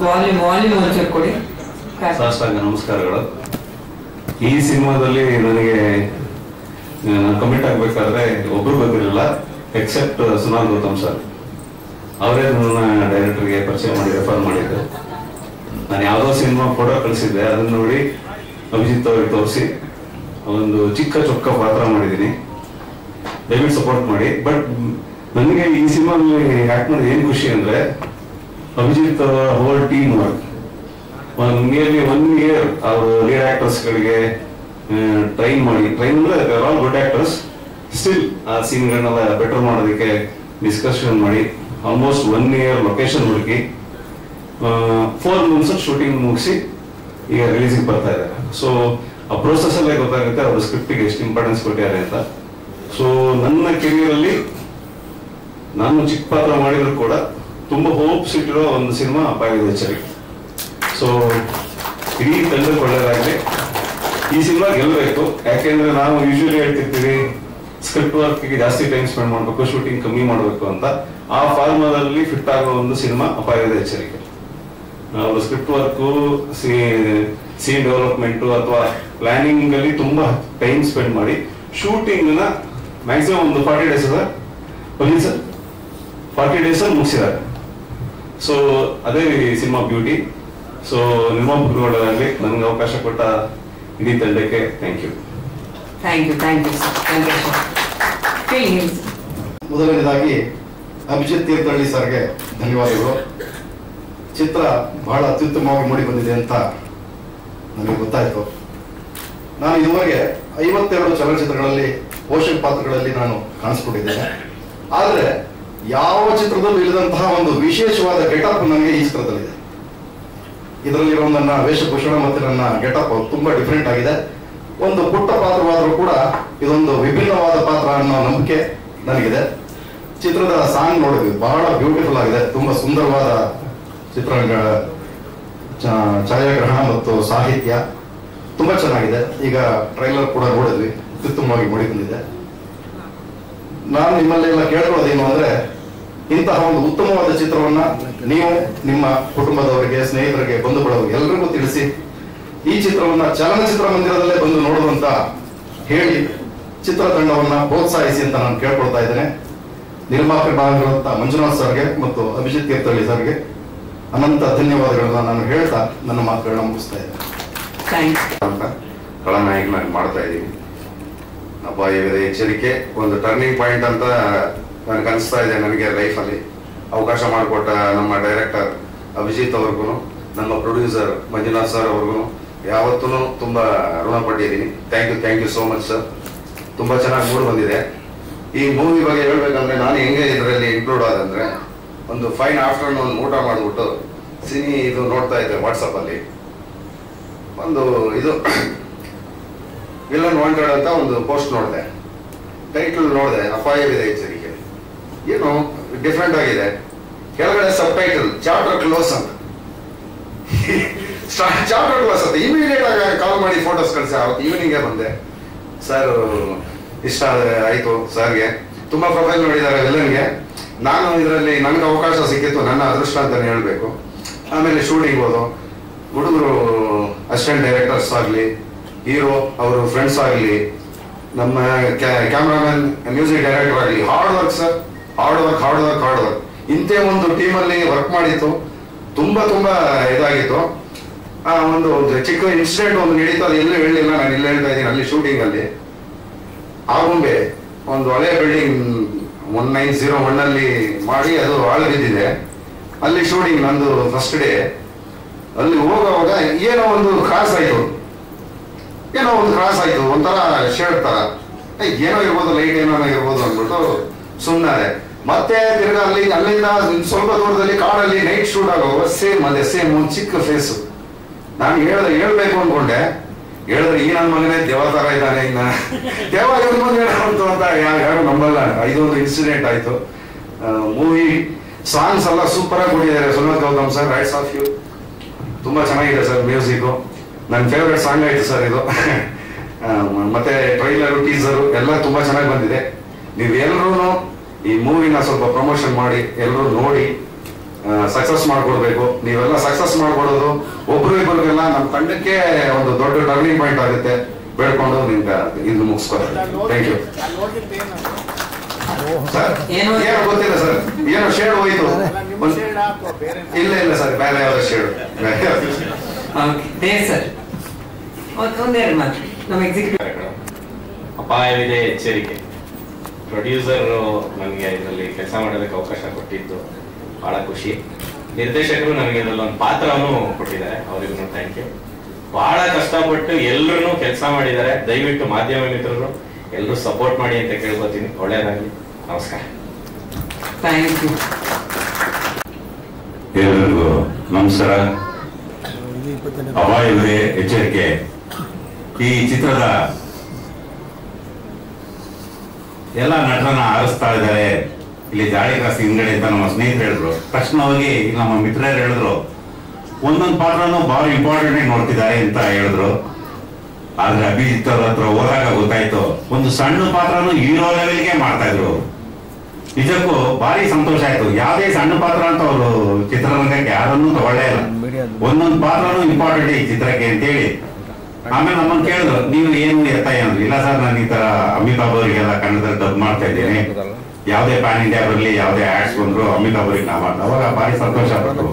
Volume ಕೊಡಿ. ಸಾಷ್ಟಾಂಗ ನಮಸ್ಕಾರಗಳು. ಈ ಸಿನಿಮಾದಲ್ಲಿ ನನಗೆ ಕಮಿಟ್ ಆಗ್ಬೇಕಾದ್ರೆ ಒಬ್ರು ಗೊತ್ತಿರಲಿಲ್ಲ ಎಕ್ಸೆಪ್ಟ್ ಸುನಾಲ್ ಗೌತಮ್ ಸರ್. ಅವರೇ ನನ್ನ ಡೈರೆಕ್ಟರ್ಗೆ ಪರಿಚಯ ಮಾಡಿ ರೆಫರ್ ಮಾಡಿದ್ರು. ನಾನು ಯಾವುದೋ ಸಿನಿಮಾ ಫೋಟೋ ಕಳಿಸಿದ್ದೆ, ಅದನ್ನ ನೋಡಿ ಅಭಿಜಿತ್ ಅವ್ರಿಗೆ ತೋರಿಸಿ ಒಂದು ಚಿಕ್ಕ ಚೊಕ್ಕ ಪಾತ್ರ ಮಾಡಿದ್ದೀನಿ, ದಯವಿಟ್ಟು ಸಪೋರ್ಟ್ ಮಾಡಿ. ಬಟ್ ನನಗೆ ಈ ಸಿನಿಮಾದಲ್ಲಿ ಆಕ್ಟ್ ಮಾಡೋದು ಏನು ಖುಷಿ ಅಂದ್ರೆ ಅಭಿಜಿತ್ ಅವರ whole team work nearly 1 year ಅವರು ಲೀಡ್ ಆಕ್ಟರ್ಸ್ಗಳಿಗೆ ಟ್ರೈನ್ ಅಂದ್ರೆ ಆಲ್ ಗುಡ್ ಆಕ್ಟರ್ಸ್, ಸ್ಟಿಲ್ ಆ ಸೀನ್ಗಳನ್ನೆಲ್ಲ ಬೆಟರ್ ಮಾಡೋದಕ್ಕೆ ಡಿಸ್ಕಷನ್ ಮಾಡಿ ಆಲ್ಮೋಸ್ಟ್ 1 year ಲೊಕೇಶನ್ ಹುಡುಕಿ 4 months ಶೂಟಿಂಗ್ ಮುಗಿಸಿ ಈಗ ರಿಲೀಸಿಗೆ ಬರ್ತಾ ಇದ್ದಾರೆ. ಸೊ ಆ ಪ್ರೋಸೆಸ್ ಅಲ್ಲೇ ಗೊತ್ತಾಗುತ್ತೆ ಅವ್ರ ಸ್ಕ್ರಿಪ್ಟಿಗೆ ಎಷ್ಟು ಇಂಪಾರ್ಟೆನ್ಸ್ ಕೊಟ್ಟಿದ್ದಾರೆ ಅಂತ. ಸೊ ನನ್ನ ಕೆರಿಯರ್ ಅಲ್ಲಿ ನಾನು ಚಿಕ್ಕ ಪಾತ್ರ ಮಾಡಿದ್ರು ಕೂಡ ತುಂಬಾ ಹೋಪ್ಸ್ ಇಟ್ಟಿರೋ ಒಂದು ಸಿನಿಮಾ ಅಪಾಯದ ಎಚ್ಚರಿಕೆ. ಸೊ ಇಡೀ ತಂಡಕ್ಕೆ ಒಳ್ಳೆಯದಾಗಲಿ, ಈ ಸಿನಿಮಾ ಗೆಲ್ಲಬೇಕು. ಯಾಕೆಂದ್ರೆ ನಾವು ಯೂಶಲಿ ಹೇಳ್ತಿರ್ತೀವಿ ಸ್ಕ್ರಿಪ್ಟ್ ವರ್ಕ್ಗೆ ಜಾಸ್ತಿ ಟೈಮ್ ಸ್ಪೆಂಡ್ ಮಾಡಬೇಕು, ಶೂಟಿಂಗ್ ಕಮ್ಮಿ ಮಾಡಬೇಕು ಅಂತ. ಆ ಫಾರ್ಮಾದಲ್ಲಿ ಫಿಟ್ ಆಗೋ ಒಂದು ಸಿನಿಮಾ ಅಪಾಯದ ಎಚ್ಚರಿಕೆ. ನಾವು ಸ್ಕ್ರಿಪ್ಟ್ ವರ್ಕು, ಸೀನ್ ಡೆವಲಪ್ಮೆಂಟು ಅಥವಾ ಪ್ಲಾನಿಂಗ್ ಅಲ್ಲಿ ತುಂಬಾ ಟೈಮ್ ಸ್ಪೆಂಡ್ ಮಾಡಿ ಶೂಟಿಂಗ್ ನ ಮ್ಯಾಕ್ಸಿಮಮ್ ಒಂದು 40 days ಸರ್ 40 days ಅಲ್ಲಿ ಮುಗಿಸಿದ್ದಾರೆ. ಸೊ ಅದೇ ಸಿನಿಮಾ ಬ್ಯೂಟಿ. ಸೊ ನಿರ್ಮಾಪಕರುಗಳಾಗಲಿ ನನಗೆ ಅವಕಾಶ ಕೊಟ್ಟ ಇಡೀ ತಂಡಕ್ಕೆ ಥ್ಯಾಂಕ್ ಯು. ಮೊದಲನೇದಾಗಿ ಅಭಿಜಿತ್ ತೀರ್ಥಹಳ್ಳಿ ಸರ್ಗೆ ಧನ್ಯವಾದಗಳು. ಚಿತ್ರ ಬಹಳ ಅತ್ಯುತ್ತಮವಾಗಿ ಮೂಡಿ ಬಂದಿದೆ ಅಂತ ನನಗೆ ಗೊತ್ತಾಯಿತು. ನಾನು ಇದುವರೆಗೆ 52 ಚಲನಚಿತ್ರಗಳಲ್ಲಿ ಪೋಷಕ ಪಾತ್ರಗಳಲ್ಲಿ ನಾನು ಕಾಣಿಸ್ಕೊಂಡಿದ್ದೇನೆ. ಆದರೆ ಯಾವ ಚಿತ್ರದಲ್ಲೂ ಇಲ್ಲದಂತಹ ಒಂದು ವಿಶೇಷವಾದ ಗೆಟಪ್ ನನಗೆ ಈ ಚಿತ್ರದಲ್ಲಿದೆ. ಇದರಲ್ಲಿರೋ ನನ್ನ ವೇಷಭೂಷಣ ಮತ್ತು ನನ್ನ ಗೆಟಪ್ ತುಂಬಾ ಡಿಫ್ರೆಂಟ್ ಆಗಿದೆ. ಒಂದು ಪುಟ್ಟ ಪಾತ್ರವಾದರೂ ಕೂಡ ಇದೊಂದು ವಿಭಿನ್ನವಾದ ಪಾತ್ರ ಅನ್ನೋ ನಂಬಿಕೆ ನನಗಿದೆ. ಚಿತ್ರದ ಸಾಂಗ್ ನೋಡಿದ್ವಿ, ಬಹಳ ಬ್ಯೂಟಿಫುಲ್ ಆಗಿದೆ. ತುಂಬಾ ಸುಂದರವಾದ ಚಿತ್ರರಂಗ ಛಾಯಾಗ್ರಹಣ ಮತ್ತು ಸಾಹಿತ್ಯ ತುಂಬಾ ಚೆನ್ನಾಗಿದೆ. ಈಗ ಟ್ರೈಲರ್ ಕೂಡ ನೋಡಿದ್ವಿ, ಅತ್ಯುತ್ತಮವಾಗಿ ಮೂಡಿ ಬಂದಿದೆ. ನಾನು ನಿಮ್ಮಲ್ಲೆಲ್ಲ ಕೇಳ್ಕೊಳ್ಳೋದೇನು ಅಂದ್ರೆ, ಇಂತಹ ಒಂದು ಉತ್ತಮವಾದ ಚಿತ್ರವನ್ನ ನೀವು ನಿಮ್ಮ ಕುಟುಂಬದವರಿಗೆ, ಸ್ನೇಹಿತರಿಗೆ, ಬಂಧು ಬಳಗರಿಗೆ ಎಲ್ಲರಿಗೂ ತಿಳಿಸಿ ಈ ಚಿತ್ರವನ್ನ ಚಲನಚಿತ್ರ ಮಂದಿರದಲ್ಲೇ ಬಂದು ನೋಡುವಂತ ಹೇಳಿ ಚಿತ್ರತಂಡವನ್ನ ಪ್ರೋತ್ಸಾಹಿಸಿ ಅಂತ ನಾನು ಕೇಳ್ಕೊಳ್ತಾ ಇದ್ದೇನೆ. ನಿರ್ಮಾಪಕರಾಗಿರುವಂತ ಮಂಜುನಾಥ್ ಸರ್ಗೆ ಮತ್ತು ಅಭಿಜಿತ್ ತೀರ್ಥಹಳ್ಳಿ ಸರ್ಗೆ ಅನಂತ ಧನ್ಯವಾದಗಳನ್ನ ನಾನು ಹೇಳ್ತಾ ನನ್ನ ಮಾತುಗಳನ್ನ ಮುಗಿಸ್ತಾ ಇದ್ದೇನೆ. ಖಳನಾಯಕನಾಗಿ ಮಾಡ್ತಾ ಇದ್ದೀನಿ. ಅಪಾಯದ ಎಚ್ಚರಿಕೆ ಒಂದು ಟರ್ನಿಂಗ್ ಪಾಯಿಂಟ್ ಅಂತ ನನಗೆ ಅನಿಸ್ತಾ ಇದೆ. ನನಗೆ ಲೈಫಲ್ಲಿ ಅವಕಾಶ ಮಾಡಿಕೊಟ್ಟ ನಮ್ಮ ಡೈರೆಕ್ಟರ್ ಅಭಿಜಿತ್ ಅವ್ರಿಗೂ, ನಮ್ಮ ಪ್ರೊಡ್ಯೂಸರ್ ಮಂಜುನಾಥ್ ಸರ್ ಅವ್ರಿಗೂ ಯಾವತ್ತೂ ತುಂಬ ಋಣಪಟ್ಟಿದ್ದೀನಿ. Thank you so much sir. ತುಂಬ ಚೆನ್ನಾಗಿ ಮೂಡಿ ಬಂದಿದೆ. ಈ ಮೂವಿ ಬಗ್ಗೆ ಹೇಳ್ಬೇಕಂದ್ರೆ ನಾನು ಹೆಂಗೆ ಇದರಲ್ಲಿ ಇನ್ಕ್ಲೂಡ್ ಆದಂದ್ರೆ, ಒಂದು ಫೈನ್ ಆಫ್ಟರ್ನೂನ್ ಊಟ ಮಾಡಿಬಿಟ್ಟು ಸಿನಿ ಇದು ನೋಡ್ತಾ ಇದ್ದೆ ವಾಟ್ಸಪ್ಪಲ್ಲಿ. ಒಂದು ಇದು ವಿಲನ್ ವಾಂಟೆಡ್ ಅಂತ ಒಂದು ಪೋಸ್ಟ್ ನೋಡಿದೆ, ಟೈಟಲ್ ನೋಡಿದೆ, ಅಪಾಯವಿದೆ ಎಚ್ಚರಿಕೆ. ಏನು ಡಿಫ್ರೆಂಟ್ ಆಗಿದೆ. ಕೆಳಗಡೆ ಸಬ್ ಟೈಟಲ್ ಚಾಪ್ಟರ್ ಕ್ಲೋಸ್ ಅಂತ. ಚಾಪ್ಟರ್ ಕ್ಲೋಸ್ ಅಂತ. ಇಮಿಡಿಯೇಟ್ ಆಗಿ ಕಾಲ್ ಮಾಡಿ ಫೋಟೋಸ್ ಕಳಿಸಿ ಅವತ್ತು ಈವ್ನಿಂಗೇ ಬಂದೆ. ಸರ್ ಇಷ್ಟ ಆಯ್ತು ಸರ್ಗೆ. ತುಂಬಾ ಪ್ರೊಫೈಲ್ ನೋಡಿದ್ದಾರೆ ವಿಲನ್ಗೆ. ನಾನು ಇದರಲ್ಲಿ ನನಗೆ ಅವಕಾಶ ಸಿಕ್ಕಿತ್ತು, ನನ್ನ ಅದೃಷ್ಟ ಅಂತಾನೆ ಹೇಳ್ಬೇಕು. ಆಮೇಲೆ ಶೂಟಿಂಗ್ ಹೋದು ಹುಡುಗರು ಅಸಿಸ್ಟೆಂಟ್ ಡೈರೆಕ್ಟರ್ಸ್ ಆಗಲಿ, ಹೀರೋ ಅವರು ಫ್ರೆಂಡ್ಸ್ ಆಗಲಿ, ನಮ್ಮ ಕ್ಯಾಮ್ರಾಮನ್, ಮ್ಯೂಸಿಕ್ ಡೈರೆಕ್ಟರ್ ಆಗಲಿ, hard work sir. Hard work. ಇಂಥೇ ಒಂದು ಟೀಮಲ್ಲಿ ವರ್ಕ್ ಮಾಡಿತ್ತು. ತುಂಬಾ ಇದಾಗಿತ್ತು. ಒಂದು ಚಿಕ್ಕ ಇನ್ಸಿಡೆಂಟ್ ಒಂದು ನಡೀತು, ಅದು ಎಲ್ಲೂ ಹೇಳಲಿಲ್ಲ, ನಾನು ಇಲ್ಲಿ ಹೇಳ್ತಾ ಇದ್ದೀನಿ. ಅಲ್ಲಿ ಶೂಟಿಂಗ್ ಅಲ್ಲಿ ಆಗುಂಬೆ ಒಂದು ಹಳೆ ಬಿಲ್ಡಿಂಗ್ 1901 ಅಲ್ಲಿ ಮಾಡಿ ಅದು ಹಾಳು ಬಿದ್ದಿದೆ. ಅಲ್ಲಿ ಶೂಟಿಂಗ್ ನಂದು ಫಸ್ಟ್ ಡೇ. ಅಲ್ಲಿ ಹೋಗುವಾಗ ಏನೋ ಒಂದು ಕ್ರಾಸ್ ಆಯ್ತು, ಒಂಥರ ಶೇಡ್ ತರ ಏನೋ ಇರ್ಬೋದು, ಲೈಟ್ ಏನೋ ಇರ್ಬೋದು ಅಂದ್ಬಿಟ್ಟು ಸುಮ್ಮನೆ. ಮತ್ತೆ ತಿರ್ಗಾ ಅಲ್ಲಿಂದ ಸ್ವಲ್ಪ ದೂರದಲ್ಲಿ ಕಾಡಲ್ಲಿ ನೈಟ್ ಶೂಟ್ ಆಗುವಾಗ ಸೇಮ್ ಒಂದು ಚಿಕ್ಕ ಫೇಸು. ನಾನು ಹೇಳ್ಬೇಕು ಅನ್ಕೊಂಡೆ, ಹೇಳಿದ್ರೆ ಈ ನನ್ನ ಮಗನೇ ದೇವ ತರ ಇದ್ದಾನೆ, ಇನ್ನ ದೇವ ಬಂತು ಅಂತ ಯಾರು ನಂಬಲ್ಲ. ಇದೊಂದು ಇನ್ಸಿಡೆಂಟ್ ಆಯ್ತು. ಮೂವಿ ಸಾಂಗ್ಸ್ ಎಲ್ಲ ಸೂಪರ್ ಆಗಿ ಕೊಟ್ಟಿದ್ದಾರೆ Sunath Gautam sir, rights of you. ತುಂಬಾ ಚೆನ್ನಾಗಿದೆ ಸರ್ ಮ್ಯೂಸಿಕ್. ನನ್ನ ಫೇವ್ರೆಟ್ ಸಾಂಗ್ ಆಯ್ತು ಸರ್ ಇದು. ಮತ್ತೆ ಟ್ರೈಲರು, ಟೀಸರು ಎಲ್ಲ ತುಂಬಾ ಚೆನ್ನಾಗಿ ಬಂದಿದೆ. ನೀವೆಲ್ಲರೂ ಈ ಮೂವಿನ ಸ್ವಲ್ಪ ಪ್ರಮೋಷನ್ ಮಾಡಿ ಎಲ್ಲರೂ ನೋಡಿ ಸಕ್ಸಸ್ ಮಾಡ್ಕೊಡ್ಬೇಕು. ನೀವೆಲ್ಲ ಸಕ್ಸಸ್ ಮಾಡ್ಕೊಡೋದು ಒಬ್ರು ಇಬ್ಬರಿಗೆಲ್ಲ ನಮ್ಮ ತಂಡಕ್ಕೆ ಒಂದು ದೊಡ್ಡ ಟರ್ನಿಂಗ್ ಪಾಯಿಂಟ್ ಆಗುತ್ತೆ. ಬೇಡ್ಕೊಂಡು ನಿಮ್ಗೆ ಇದು ಮುಗಿಸ್ಕೊಡ್ತೀನಿ. Thank you sir. ಏನೋ ಗೊತ್ತಿಲ್ಲ ಸರ್, ಏನೋ ಶೇಡ್ ಹೋಯ್ತು. ಇಲ್ಲ ಸರ್, ಬೇರೆ ಯಾವ್ದು ಶೇಡ್ ಸರ್. ಒಂದೆರಡು ಮಾತು ನಮ್ಮ ಎಕ್ಸಿಕ್ಯೂಟಿವ್. ಅಪಾಯವಿದೆ ಎಚ್ಚರಿಕೆ. ಪ್ರೊಡ್ಯೂಸರ್ ನನಗೆ ಇದರಲ್ಲಿ ಕೆಲಸ ಮಾಡೋದಕ್ಕೆ ಅವಕಾಶ ಕೊಟ್ಟಿದ್ದು ಬಹಳ ಖುಷಿ. ನಿರ್ದೇಶಕರು ನನಗೆ ಇದರಲ್ಲಿ ಒಂದು ಪಾತ್ರವನ್ನು ಕೊಟ್ಟಿದ್ದಾರೆ, ಅವರಿಗೂ ಥ್ಯಾಂಕ್ ಯು. ಬಹಳ ಕಷ್ಟಪಟ್ಟು ಎಲ್ಲರೂ ಕೆಲಸ ಮಾಡಿದ್ದಾರೆ. ದಯವಿಟ್ಟು ಮಾಧ್ಯಮ ಮಿತ್ರರು ಎಲ್ಲರೂ ಸಪೋರ್ಟ್ ಮಾಡಿ ಅಂತ ಕೇಳ್ಕೊತೀನಿ. ಒಳ್ಳೆಯದಾಗಲಿ. ನಮಸ್ಕಾರ. Thank you. ಎಲ್ಲರಿಗೂ ನಮಸ್ಕಾರ. ಅಪಾಯವಿದೆ ಎಚ್ಚರಿಕೆ ಈ ಚಿತ್ರದ ಎಲ್ಲ ನಟರನ್ನ ಆರಿಸ್ತಾ ಇದ್ದಾರೆ. ಇಲ್ಲಿ ಜಾಳಿ ಕ್ರಾಸ್ ಹಿಂದ್ಗಡೆ ಅಂತ ನಮ್ಮ ಸ್ನೇಹಿತರು ಹೇಳಿದ್ರು. ತಕ್ಷಣ ಹೋಗಿ ನಮ್ಮ ಮಿತ್ರರು ಹೇಳಿದ್ರು ಒಂದೊಂದು ಪಾತ್ರನೂ ಬಹಳ ಇಂಪಾರ್ಟೆಂಟ್ ನೋಡ್ತಿದ್ದಾರೆ ಅಂತ ಹೇಳಿದ್ರು. ಆದ್ರೆ ಅಭಿಜಿತ್ ಅವ್ರ ಹತ್ರ ಹೋದಾಗ ಗೊತ್ತಾಯ್ತು ಒಂದು ಸಣ್ಣ ಪಾತ್ರನೂ ಹೀರೋ ಲೆವೆಲ್ಗೆ ಮಾಡ್ತಾ ಇದ್ರು. ನಿಜಕ್ಕೂ ಭಾರಿ ಸಂತೋಷ ಆಯ್ತು. ಯಾವುದೇ ಸಣ್ಣ ಪಾತ್ರ ಅಂತ ಅವರು ಚಿತ್ರರಂಗಕ್ಕೆ ಯಾರನ್ನೂ ತಗೊಳ್ಳೇ ಇಲ್ಲ. ಒಂದೊಂದು ಪಾತ್ರನೂ ಇಂಪಾರ್ಟೆಂಟ್ ಈ ಚಿತ್ರಕ್ಕೆ ಅಂತೇಳಿ. ಆಮೇಲೆ ನಮ್ಮನ್ನು ಕೇಳಿದ್ರು ನೀವು ಏನು ಎತ್ತ ಏನಂದ್ರು. ಇಲ್ಲ ಸರ್, ನಾನು ಈ ತರ ಅಮಿತಾಬ್ ಅವರಿಗೆಲ್ಲ ಕನ್ನಡದಲ್ಲಿ ಡಬ್ ಮಾಡ್ತಾ ಇದ್ದೀನಿ. ಯಾವುದೇ ಪ್ಯಾನ್ ಇಂಡಿಯಾ ಬರಲಿ, ಯಾವುದೇ ಆಡ್ಸ್ ಬಂದ್ರು ಅಮಿತಾಬ್ ಅವ್ರಿಗೆ ನಾ ಮಾಡ್ತಾ. ಅವಾಗ ಭಾರಿ ಸಂತೋಷ ಆಗ್ಬೇಕು.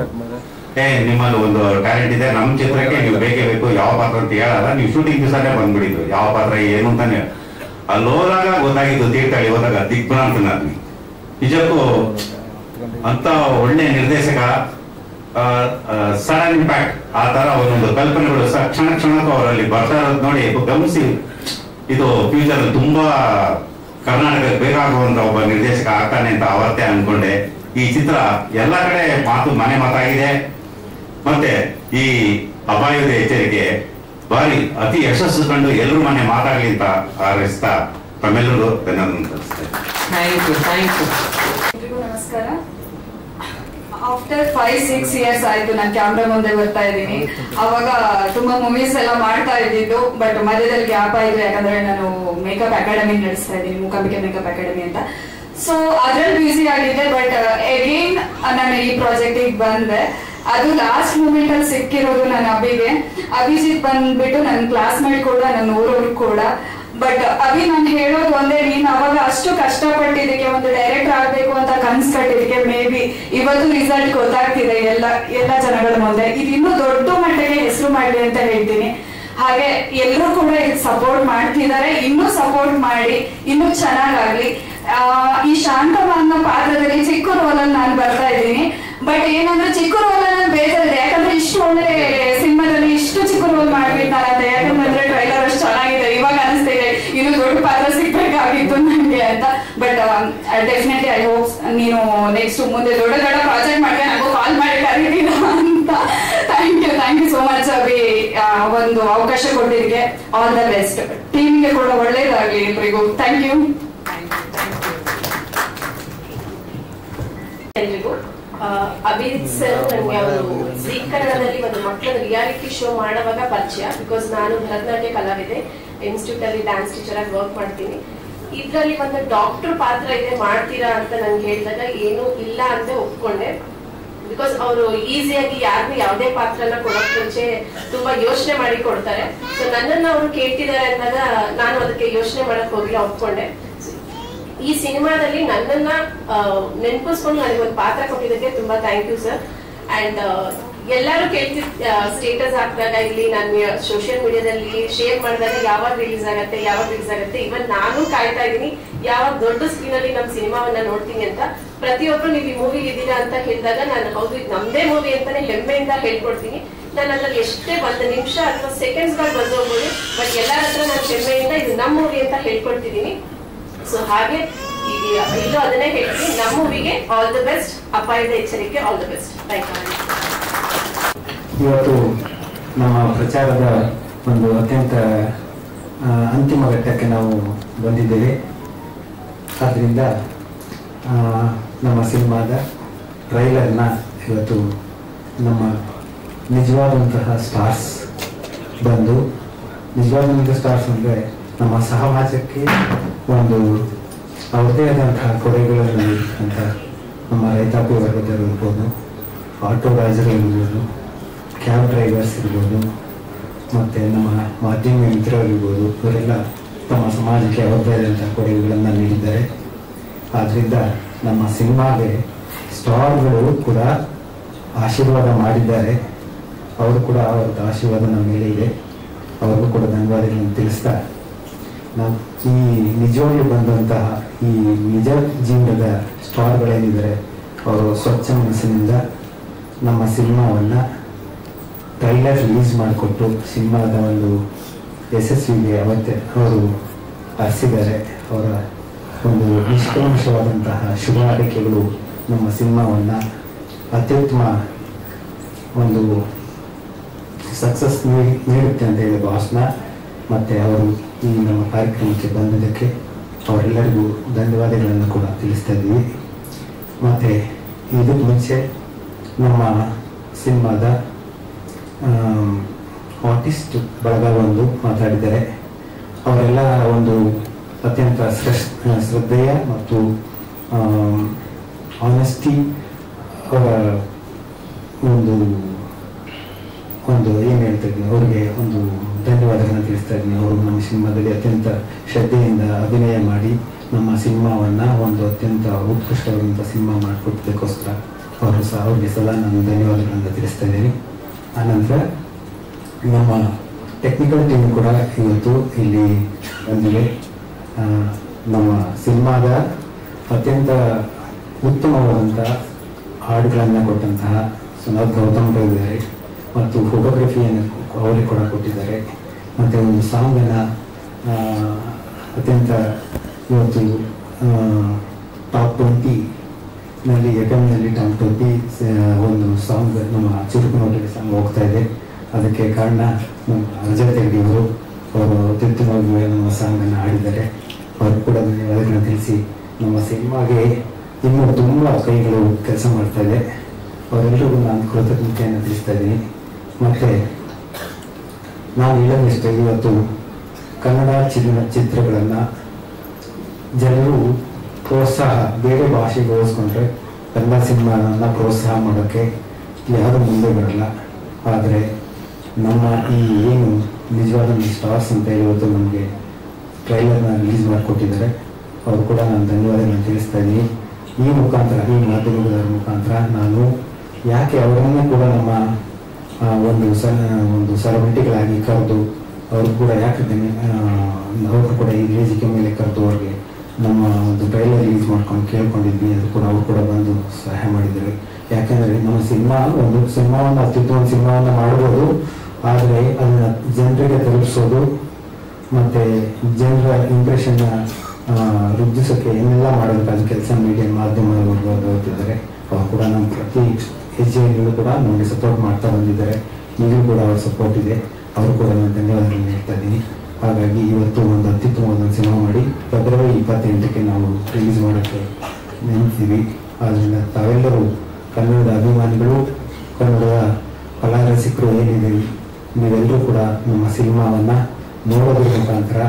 ನಿಮ್ಮಲ್ಲಿ ಒಂದು ಟ್ಯಾಲೆಂಟ್ ಇದೆ, ನಮ್ಮ ಚಿತ್ರಕ್ಕೆ ನೀವು ಬೇಕೇ ಬೇಕು. ಯಾವ ಪಾತ್ರ ಅಂತ ಹೇಳಲ್ಲ, ನೀವು ಶೂಟಿಂಗ್ ದಿವಸನೇ ಬಂದ್ಬಿಡಿದ್ರು ಯಾವ ಪಾತ್ರ ಏನು ಅಂತಾನೆ. ಅಲ್ಲಿ ಹೋದಾಗ ಗೊತ್ತಾಗಿದ್ದು ತೀರ್ಥಹಳ್ಳಿ ಹೋದಾಗ ದಿಗ್ಭ್ರಾಂತ ನಾನು. ನಿಜಕ್ಕೂ ಅಂತ ಒಳ್ಳೆ ನಿರ್ದೇಶಕ, ಸಡನ್ ಇಂಪ್ಯಾಕ್ಟ್ ಆ ತರ ಒಂದೊಂದು ಕಲ್ಪನೆಗಳು ಕ್ಷಣ ಕ್ಷಣಕ್ಕೂ ಅವರಲ್ಲಿ ಬರ್ತಾ ಇರೋದು ನೋಡಿ ಗಮನಿಸಿ. ಇದು ಫ್ಯೂಚರ್ ತುಂಬಾ ಕರ್ನಾಟಕಕ್ಕೆ ಬೇಕಾಗುವಂತ ಒಬ್ಬ ನಿರ್ದೇಶಕ ಆಗ್ತಾನೆ ಅಂತ ಅವತ್ತೇ ಅನ್ಕೊಂಡೆ. ಈ ಚಿತ್ರ ಎಲ್ಲ ಕಡೆ ಮನೆ ಮಾತಾಗಿದೆ. ಮತ್ತೆ ಈ ಅಪಾಯದ ಎಚ್ಚರಿಕೆ ಬಾರಿ ಅತಿ ಯಶಸ್ಸು ಕಂಡು ಎಲ್ಲರೂ ಮನೆ ಮಾತಾಡ್ಲಿ ಅಂತ ಹಾರೈಸ್ತಾ ತಮ್ಮೆಲ್ಲರೂ ಧನ್ಯವಾದ. ನಮಸ್ಕಾರ. ಆಫ್ಟರ್ 5-6 ಇಯರ್ಸ್ ಆಯ್ತು ನಾನು ಕ್ಯಾಮ್ರಾ ಮುಂದೆ ಬರ್ತಾ ಇದ್ದೀನಿ. ಅವಾಗ ತುಂಬಾ ಮೂವೀಸ್ ಎಲ್ಲ ಮಾಡ್ತಾ ಇದ್ದಿದ್ದು, ಬಟ್ ಮಧ್ಯದಲ್ಲಿ ಗ್ಯಾಪ್ ಆಯ್ತು. ಯಾಕಂದ್ರೆ ನಾನು ಮೇಕಪ್ ಅಕಾಡೆಮಿ ನಡೆಸ್ತಾ ಇದ್ದೀನಿ, ಮೂಕಾಂಬಿಕೆ ಮೇಕಪ್ ಅಕಾಡೆಮಿ ಅಂತ. ಸೊ ಅದ್ರಲ್ಲಿ ಬ್ಯುಸಿ ಆಗಿದೆ. ಬಟ್ ಅಗೇನ್ ನಾನು ಈ ಪ್ರಾಜೆಕ್ಟಿಗೆ ಬಂದೆ. ಅದು ಲಾಸ್ಟ್ ಮೂಮೆಂಟ್ ಅಲ್ಲಿ ಸಿಕ್ಕಿರೋದು ನನ್ನ ಅಭಿಜಿತ್ ಬಂದ್ಬಿಟ್ಟು ನನ್ನ ಕ್ಲಾಸ್ಮೇಟ್ ಕೂಡ, ನನ್ನ ಊರವ್ರು ಕೂಡ. ಬಟ್ ಅಭಿ ನಾನು ಹೇಳೋದು ಒಂದೇ, ನೀನ್ ಅವಾಗ ಅಷ್ಟು ಕಷ್ಟಪಟ್ಟಿದ್ದಕ್ಕೆ, ಒಂದು ಡೈರೆಕ್ಟರ್ ಆಗ್ಬೇಕು ಅಂತ ಕನ್ಸ್ ಕಟ್ಟಿದ್ದಕ್ಕೆ ಮೇ ಬಿ ಇವತ್ತು ರಿಸಲ್ಟ್ ಗೊತ್ತಾಗ್ತಿದೆ ಎಲ್ಲ ಜನಗಳ ಮುಂದೆ. ಇದು ಇನ್ನೂ ದೊಡ್ಡ ಮಟ್ಟಿಗೆ ಹೆಸರು ಮಾಡ್ಲಿ ಅಂತ ಹೇಳ್ತೀನಿ. ಹಾಗೆ ಎಲ್ಲರೂ ಕೂಡ ಇದಕ್ಕೆ ಸಪೋರ್ಟ್ ಮಾಡ್ತಿದ್ದಾರೆ. ಇನ್ನೂ ಸಪೋರ್ಟ್ ಮಾಡಿ, ಇನ್ನೂ ಚೆನ್ನಾಗಾಗ್ಲಿ. ಈ ಶಾಂತಮ್ಮ ಅನ್ನೋ ಪಾತ್ರದಲ್ಲಿ ಚಿಕ್ಕ ರೋಲಲ್ಲಿ ನಾನು ಬರ್ತಾ ಇದ್ದೀನಿ. ಬಟ್ ಏನಂದ್ರೆ ಚಿಕ್ಕ ರೋಲ್ ನಾನು ಬೇಜಾರಿದೆ. ಯಾಕಂದ್ರೆ ಇಷ್ಟು ಒಳ್ಳೆ ಸಿನಿಮಾದಲ್ಲಿ ಇಷ್ಟು ಚಿಕ್ಕ ರೋಲ್ ಮಾಡ್ಬಿಟ್ಟಾರಂತೆ. ಯಾಕಂದ್ರೆ ಟ್ರೈಲರ್ ಅಷ್ಟು ಚೆನ್ನಾಗಿದೆ. ಇವಾಗ ಅನಿಸ್ತಿದೆ ಇನ್ನು ದೊಡ್ಡ ಪಾತ್ರ ಸಿಗ್ಬೇಕಾಗಿತ್ತು ನನಗೆ ಅಂತ. ಬಟ್ ಡೆಫಿನೆಟ್ಲಿ ಐ ಹೋಪ್ ನೀನು ನೆಕ್ಸ್ಟ್ ಮುಂದೆ ದೊಡ್ಡ ಪ್ರಾಜೆಕ್ಟ್ ಮಾಡಿದ್ರೆ ನನಗೂ ಕಾಲ್ ಮಾಡಿ ಕರೀತೀನ ಅಂತ. Thank you so much Abhi, ಒಂದು ಅವಕಾಶ ಕೊಟ್ಟಿದ್ದಕ್ಕೆ. All the best. ಟೀಮ್ಗೆ ಕೂಡ ಒಳ್ಳೇದಾಗ್ಲಿ ಎಲ್ರಿಗೂ. Thank you. ಎಲ್ರಿಗೂ ಅಭಿಜಿತ್ ಸರ್ ನನಗೆ ಅವರು ಜೀ ಕನ್ನಡದಲ್ಲಿ ಒಂದು ಮಕ್ಕಳ ರಿಯಾಲಿಟಿ ಶೋ ಮಾಡುವಾಗ ಪರಿಚಯ. ಬಿಕಾಸ್ ನಾನು ಭರತನಾಟ್ಯ ಕಲಾವಿದೆ, ಇನ್ಸ್ಟಿಟ್ಯೂಟ್ ಅಲ್ಲಿ ಡ್ಯಾನ್ಸ್ ಟೀಚರ್ ಆಗಿ ವರ್ಕ್ ಮಾಡ್ತೀನಿ. ಇದ್ರಲ್ಲಿ ಒಂದು ಡಾಕ್ಟರ್ ಪಾತ್ರ ಇದೆ, ಮಾಡ್ತೀರಾ ಅಂತ ನನ್ಗೆ ಹೇಳಿದಾಗ ಏನು ಇಲ್ಲ ಅಂತ ಒಪ್ಕೊಂಡೆ. ಬಿಕಾಸ್ ಅವರು ಈಸಿಯಾಗಿ ಯಾರಿಗೂ ಯಾವುದೇ ಪಾತ್ರನ ಕೊಡೋಕ್ ಮುಂಚೆ ತುಂಬಾ ಯೋಚನೆ ಮಾಡಿ ಕೊಡ್ತಾರೆ. ಸೊ ನನ್ನನ್ನ ಅವರು ಕೇಳ್ತಿದ್ದಾರೆ ಅಂದಾಗ ನಾನು ಅದಕ್ಕೆ ಯೋಚನೆ ಮಾಡಕ್ ಹೋಗಿಲ್ಲ, ಒಪ್ಕೊಂಡೆ. ಈ ಸಿನಿಮಾದಲ್ಲಿ ನನ್ನನ್ನ ನೆನಪಿಸ್ಕೊಂಡು ನನಗೆ ಒಂದು ಪಾತ್ರ ಕೊಟ್ಟಿದ್ದಕ್ಕೆ ತುಂಬಾ ಥ್ಯಾಂಕ್ ಯು ಸರ್. ಅಂಡ್ ಎಲ್ಲರೂ ಕೇಳ್ತಿದ್ ಸ್ಟೇಟಸ್ ಹಾಕಿದಾಗ ಇಲ್ಲಿ ನಾನು ಸೋಷಿಯಲ್ ಮೀಡಿಯಾದಲ್ಲಿ ಶೇರ್ ಮಾಡಿದಾಗ ಯಾವಾಗ ರಿಲೀಸ್ ಆಗುತ್ತೆ. ಇವನ್ ನಾನು ಕಾಯ್ತಾ ಇದ್ದೀನಿ ಯಾವಾಗ ದೊಡ್ಡ ಸ್ಕ್ರೀನ್ ಅಲ್ಲಿ ನಮ್ಮ ಸಿನಿಮಾವನ್ನ ನೋಡ್ತೀನಿ ಅಂತ. ಪ್ರತಿಯೊಬ್ರು ನೀವು ಈ ಮೂವಿ ಇದೀರಾ ಅಂತ ಹೇಳಿದಾಗ ನಾನು ಹೌದು ಇದು ನಮ್ದೇ ಮೂವಿ ಅಂತಾನೆ ಹೆಮ್ಮೆಯಿಂದ ಹೇಳ್ಕೊಡ್ತೀನಿ. ನಾನು ಅದ್ರಲ್ಲಿ ಎಷ್ಟೇ 1 ನಿಮಿಷ ಅಥವಾ ಸೆಕೆಂಡ್ಸ್ ಗಳು ಬಂದೋಗ್ಬೋದು, ಬಟ್ ಎಲ್ಲರ ಹತ್ರ ನಾನು ಹೆಮ್ಮೆಯಿಂದ ಇದು ನಮ್ಮ ಮೂವಿ ಅಂತ ಹೇಳ್ಕೊಡ್ತಿದ್ದೀನಿ. ಸೊ ಹಾಗೆ ಇಲ್ಲೂ ಅದನ್ನೇ ಹೇಳ್ತೀನಿ, ನಮ್ಮ ಮೂವಿಗೆ ಆಲ್ ದ ಬೆಸ್ಟ್. ಅಪಾಯದ ಎಚ್ಚರಿಕೆ all the best. Thank you. ಇವತ್ತು ನಮ್ಮ ಪ್ರಚಾರದ ಒಂದು ಅತ್ಯಂತ ಅಂತಿಮ ಘಟ್ಟಕ್ಕೆ ನಾವು ಬಂದಿದ್ದೇವೆ. ಆದ್ದರಿಂದ ನಮ್ಮ ಸಿನಿಮಾದ ಟ್ರೈಲರ್ನ ಇವತ್ತು ನಮ್ಮ ನಿಜವಾದಂತಹ ಸ್ಟಾರ್ಸ್ ಬಂದು, ನಿಜವಾದಂತಹ ಸ್ಟಾರ್ಸ್ ಅಂದರೆ ನಮ್ಮ ಸಮಾಜಕ್ಕೆ ಒಂದು ಅವರದೇ ಆದಂತಹ ಕೊಡುಗೆಗಳನ್ನು ನೀಡಿದಂಥ ನಮ್ಮ ರೈತಾಪಿ ವರ್ಗದವರು ಇರ್ಬೋದು, ಆಟೋ ರಾಜರು ಇರ್ಬೋದು, ಕ್ಯಾಬ್ ಡ್ರೈವರ್ಸ್ ಇರ್ಬೋದು, ಮತ್ತು ನಮ್ಮ ಮಾಧ್ಯಮ ಮಿತ್ರರಿರ್ಬೋದು, ಇವರೆಲ್ಲ ತಮ್ಮ ಸಮಾಜಕ್ಕೆ ಅವರದೇ ಆದಂಥ ಕೊಡುಗೆಗಳನ್ನು ನೀಡಿದ್ದಾರೆ. ಆದ್ದರಿಂದ ನಮ್ಮ ಸಿನಿಮಾಗೆ ಸ್ಟಾರ್ಗಳು ಕೂಡ ಆಶೀರ್ವಾದ ಮಾಡಿದ್ದಾರೆ. ಅವರು ಕೂಡ ಅವ್ರದ್ದು ಆಶೀರ್ವಾದ ನಮ್ಮ ಮೇಲೆ ಇದೆ. ಅವ್ರಿಗೂ ಕೂಡ ಧನ್ಯವಾದಗಳನ್ನು ತಿಳಿಸ್ತಾ, ನಾವು ಈ ನಿಜವಾಗ್ಲೂ ಬಂದಂತಹ ಈ ನಿಜ ಜೀವನದ ಸ್ಟಾರ್ಗಳೇನಿದ್ದಾರೆ ಅವರು ಸ್ವಚ್ಛ ಮನಸ್ಸಿನಿಂದ ನಮ್ಮ ಸಿನಿಮಾವನ್ನು ಟ್ರೈಲರ್ ರಿಲೀಸ್ ಮಾಡಿಕೊಟ್ಟು ಸಿನಿಮಾದ ಒಂದು ಯಶಸ್ವಿಗೆ ಅವತ್ತೇ ಅವರು ಹರಿಸಿದ್ದಾರೆ. ಅವರ ಒಂದು ನಿಷ್ಕಲ್ಮಶವಾದಂತಹ ಶುಭ ಹಾರೈಕೆಗಳು ನಮ್ಮ ಸಿನಿಮಾವನ್ನು ಅತ್ಯುತ್ತಮ ಒಂದು ಸಕ್ಸಸ್ ನೀಡುತ್ತೆ ಅಂತ ಹೇಳಿ ಭಾಷಣ. ಮತ್ತು ಅವರು ಈ ನಮ್ಮ ಕಾರ್ಯಕ್ರಮಕ್ಕೆ ಬಂದಿದ್ದಕ್ಕೆ ಅವರೆಲ್ಲರಿಗೂ ಧನ್ಯವಾದಗಳನ್ನು ಕೂಡ ತಿಳಿಸ್ತಾ ಇದ್ದೀವಿ. ಮತ್ತು ಇದಕ್ಕೆ ಮುಂಚೆ ನಮ್ಮ ಸಿನಿಮಾದ ಆರ್ಟಿಸ್ಟ್ ಬಳಗ ಒಂದು ಮಾತಾಡಿದ್ದಾರೆ. ಅವರೆಲ್ಲ ಒಂದು ಅತ್ಯಂತ ಶ್ರದ್ಧೆಯ ಮತ್ತು ಆನೆಸ್ಟಿ ಅವರ ಒಂದು ಏನು ಹೇಳ್ತಾ ಇದ್ದೀನಿ, ಅವ್ರಿಗೆ ಒಂದು ಧನ್ಯವಾದಗಳನ್ನು ತಿಳಿಸ್ತಾ ಇದ್ದೀನಿ. ಅವರು ನಮ್ಮ ಸಿನಿಮಾದಲ್ಲಿ ಅತ್ಯಂತ ಶ್ರದ್ಧೆಯಿಂದ ಅಭಿನಯ ಮಾಡಿ ನಮ್ಮ ಸಿನಿಮಾವನ್ನು ಒಂದು ಅತ್ಯಂತ ಉತ್ಕೃಷ್ಟವಾದಂಥ ಸಿನಿಮಾ ಮಾಡಿಕೊಟ್ಟದಕ್ಕೋಸ್ಕರ ಅವ್ರಿಗೆ ಸದಾ ನಾನು ಧನ್ಯವಾದಗಳನ್ನು ತಿಳಿಸ್ತಾ ಇದ್ದೀನಿ. ಆನಂತರ ನಮ್ಮ ಟೆಕ್ನಿಕಲ್ ಟೀಮ್ ಕೂಡ ಇವತ್ತು ಇಲ್ಲಿ ಬಂದಿದೆ. ನಮ್ಮ ಸಿನಿಮಾದ ಅತ್ಯಂತ ಉತ್ತಮವಾದಂಥ ಹಾಡುಗಳನ್ನು ಕೊಟ್ಟಂತಹ ಸುನಾಥ್ ಗೌತಮ್ ಇದ್ದಾರೆ ಮತ್ತು ಫೋಟೋಗ್ರಫಿಯನ್ನು ಅವರಿಗೆ ಕೂಡ ಕೊಟ್ಟಿದ್ದಾರೆ. ಮತ್ತು ಒಂದು ಸಾಂಗನ್ನು ಅತ್ಯಂತ ಇವತ್ತು ಟಾಪ್ 20ನಲ್ಲಿ ಎಫ್ಎಂನಲ್ಲಿ ಟಾಪ್ 20 ಒಂದು ಸಾಂಗ್ ನಮ್ಮ ಚುರುಕು ನೋಟಿಗೆ ಸಾಂಗ್ ಹೋಗ್ತಾ ಇದೆ. ಅದಕ್ಕೆ ಕಾರಣ ನಮ್ಮ ಅಜಯ್ ತೆಗಡಿಯವರು. ಅವರು ಅತ್ಯುತ್ತಮವಾಗಿ ನಮ್ಮ ಸಾಂಗನ್ನು ಹಾಡಿದ್ದಾರೆ. ಅವರು ಕೂಡ ಅದನ್ನು ತಿಳಿಸಿ ನಮ್ಮ ಸಿನಿಮಾಗೆ ಇನ್ನೂ ತುಂಬ ಕೈಗಳು ಕೆಲಸ ಮಾಡ್ತಾ ಇದೆ. ಅವರೆಲ್ಲರಿಗೂ ನಾನು ಕೃತಜ್ಞತೆಯನ್ನು ತಿಳಿಸ್ತಾ ಇದ್ದೀನಿ. ಮತ್ತು ನಾನು ಹೇಳೋದಿಷ್ಟ, ಇವತ್ತು ಕನ್ನಡ ಚಿತ್ರಗಳನ್ನು ಜನರು ಪ್ರೋತ್ಸಾಹ ಬೇರೆ ಭಾಷೆಗೆ ಹೋಲಿಸ್ಕೊಂಡ್ರೆ ಕನ್ನಡ ಸಿನಿಮಾನ ಪ್ರೋತ್ಸಾಹ ಮಾಡೋಕ್ಕೆ ಯಾರು ಮುಂದೆ ಬರಲ್ಲ. ಆದರೆ ನಮ್ಮ ಈ ಏನು ನಿಜವಾದ ಸ್ಟಾರ್ಸ್ ಅಂತ ಇವತ್ತು ನಮಗೆ ಟ್ರೈಲರ್ನ ರಿಲೀಸ್ ಮಾಡಿಕೊಟ್ಟಿದ್ದಾರೆ. ಅವರು ಕೂಡ ನಾನು ಧನ್ಯವಾದಗಳನ್ನು ತಿಳಿಸ್ತಾ ಇದ್ದೀನಿ. ಈ ಮುಖಾಂತರ, ಈ ಮಾಧ್ಯಮದ ಮುಖಾಂತರ ನಾನು ಯಾಕೆ ಅವರನ್ನೇ ಕೂಡ ನಮ್ಮ ಒಂದು ಸರಬಂಟಿಗಳಾಗಿ ಕರೆದು ಅವರು ಕೂಡ ಯಾಕೆ ಅವರು ಕೂಡ ಈ ವೇದಿಕೆ ಮೇಲೆ ಕರೆದು ಅವ್ರಿಗೆ ನಮ್ಮ ಒಂದು ಟ್ರೈಲರ್ ರಿಲೀಸ್ ಮಾಡ್ಕೊಂಡು ಕೇಳ್ಕೊಂಡಿದ್ವಿ. ಅದು ಕೂಡ ಅವರು ಕೂಡ ಬಂದು ಸಹಾಯ ಮಾಡಿದ್ದಾರೆ. ಯಾಕೆಂದರೆ ನಮ್ಮ ಸಿನಿಮಾವನ್ನು ಅತ್ಯುತ್ತಮ ಸಿನಿಮಾವನ್ನು ಮಾಡ್ಬೋದು, ಆದರೆ ಅದನ್ನು ಜನರಿಗೆ ತಲುಪಿಸೋದು ಮತ್ತು ಜನರ ಇಂಪ್ರೆಷನ್ನ ವೃದ್ಧಿಸೋಕ್ಕೆ ಏನೆಲ್ಲ ಮಾಡೋದಕ್ಕಾದ ಕೆಲಸ ಮೀಡಿಯಾ ಮಾಧ್ಯಮದವರು ಓದ್ತಿದ್ದಾರೆ. ಅವರು ಕೂಡ ನಮ್ಮ ಪ್ರತಿ ಹೆಜ್ಜೆಯಲ್ಲೂ ಕೂಡ ನಮಗೆ ಸಪೋರ್ಟ್ ಮಾಡ್ತಾ ಬಂದಿದ್ದಾರೆ. ಈಗಲೂ ಕೂಡ ಅವ್ರ ಸಪೋರ್ಟ್ ಇದೆ. ಅವರು ಕೂಡ ನಾನು ಧನ್ಯವಾದಗಳನ್ನು ಹೇಳ್ತಾ ಇದ್ದೀನಿ. ಹಾಗಾಗಿ ಇವತ್ತು ಒಂದು ಅತ್ಯುತ್ತಮವಾದ ಸಿನಿಮಾ ಮಾಡಿ ಫೆಬ್ರವರಿ 28ಕ್ಕೆ ನಾವು ರಿಲೀಸ್ ಮಾಡೋಕ್ಕೆ ನೆನಪಿದ್ದೀವಿ. ಆದ್ದರಿಂದ ತಾವೆಲ್ಲರೂ ಕನ್ನಡದ ಅಭಿಮಾನಿಗಳು, ಕನ್ನಡದ ಕಲಾರಸಿಕರು ಏನಿದ್ದೀವಿ, ನೀವೆಲ್ಲರೂ ಕೂಡ ನಮ್ಮ ಸಿನಿಮಾವನ್ನು ನೋಡೋದ್ರ ಮುಖಾಂತರ,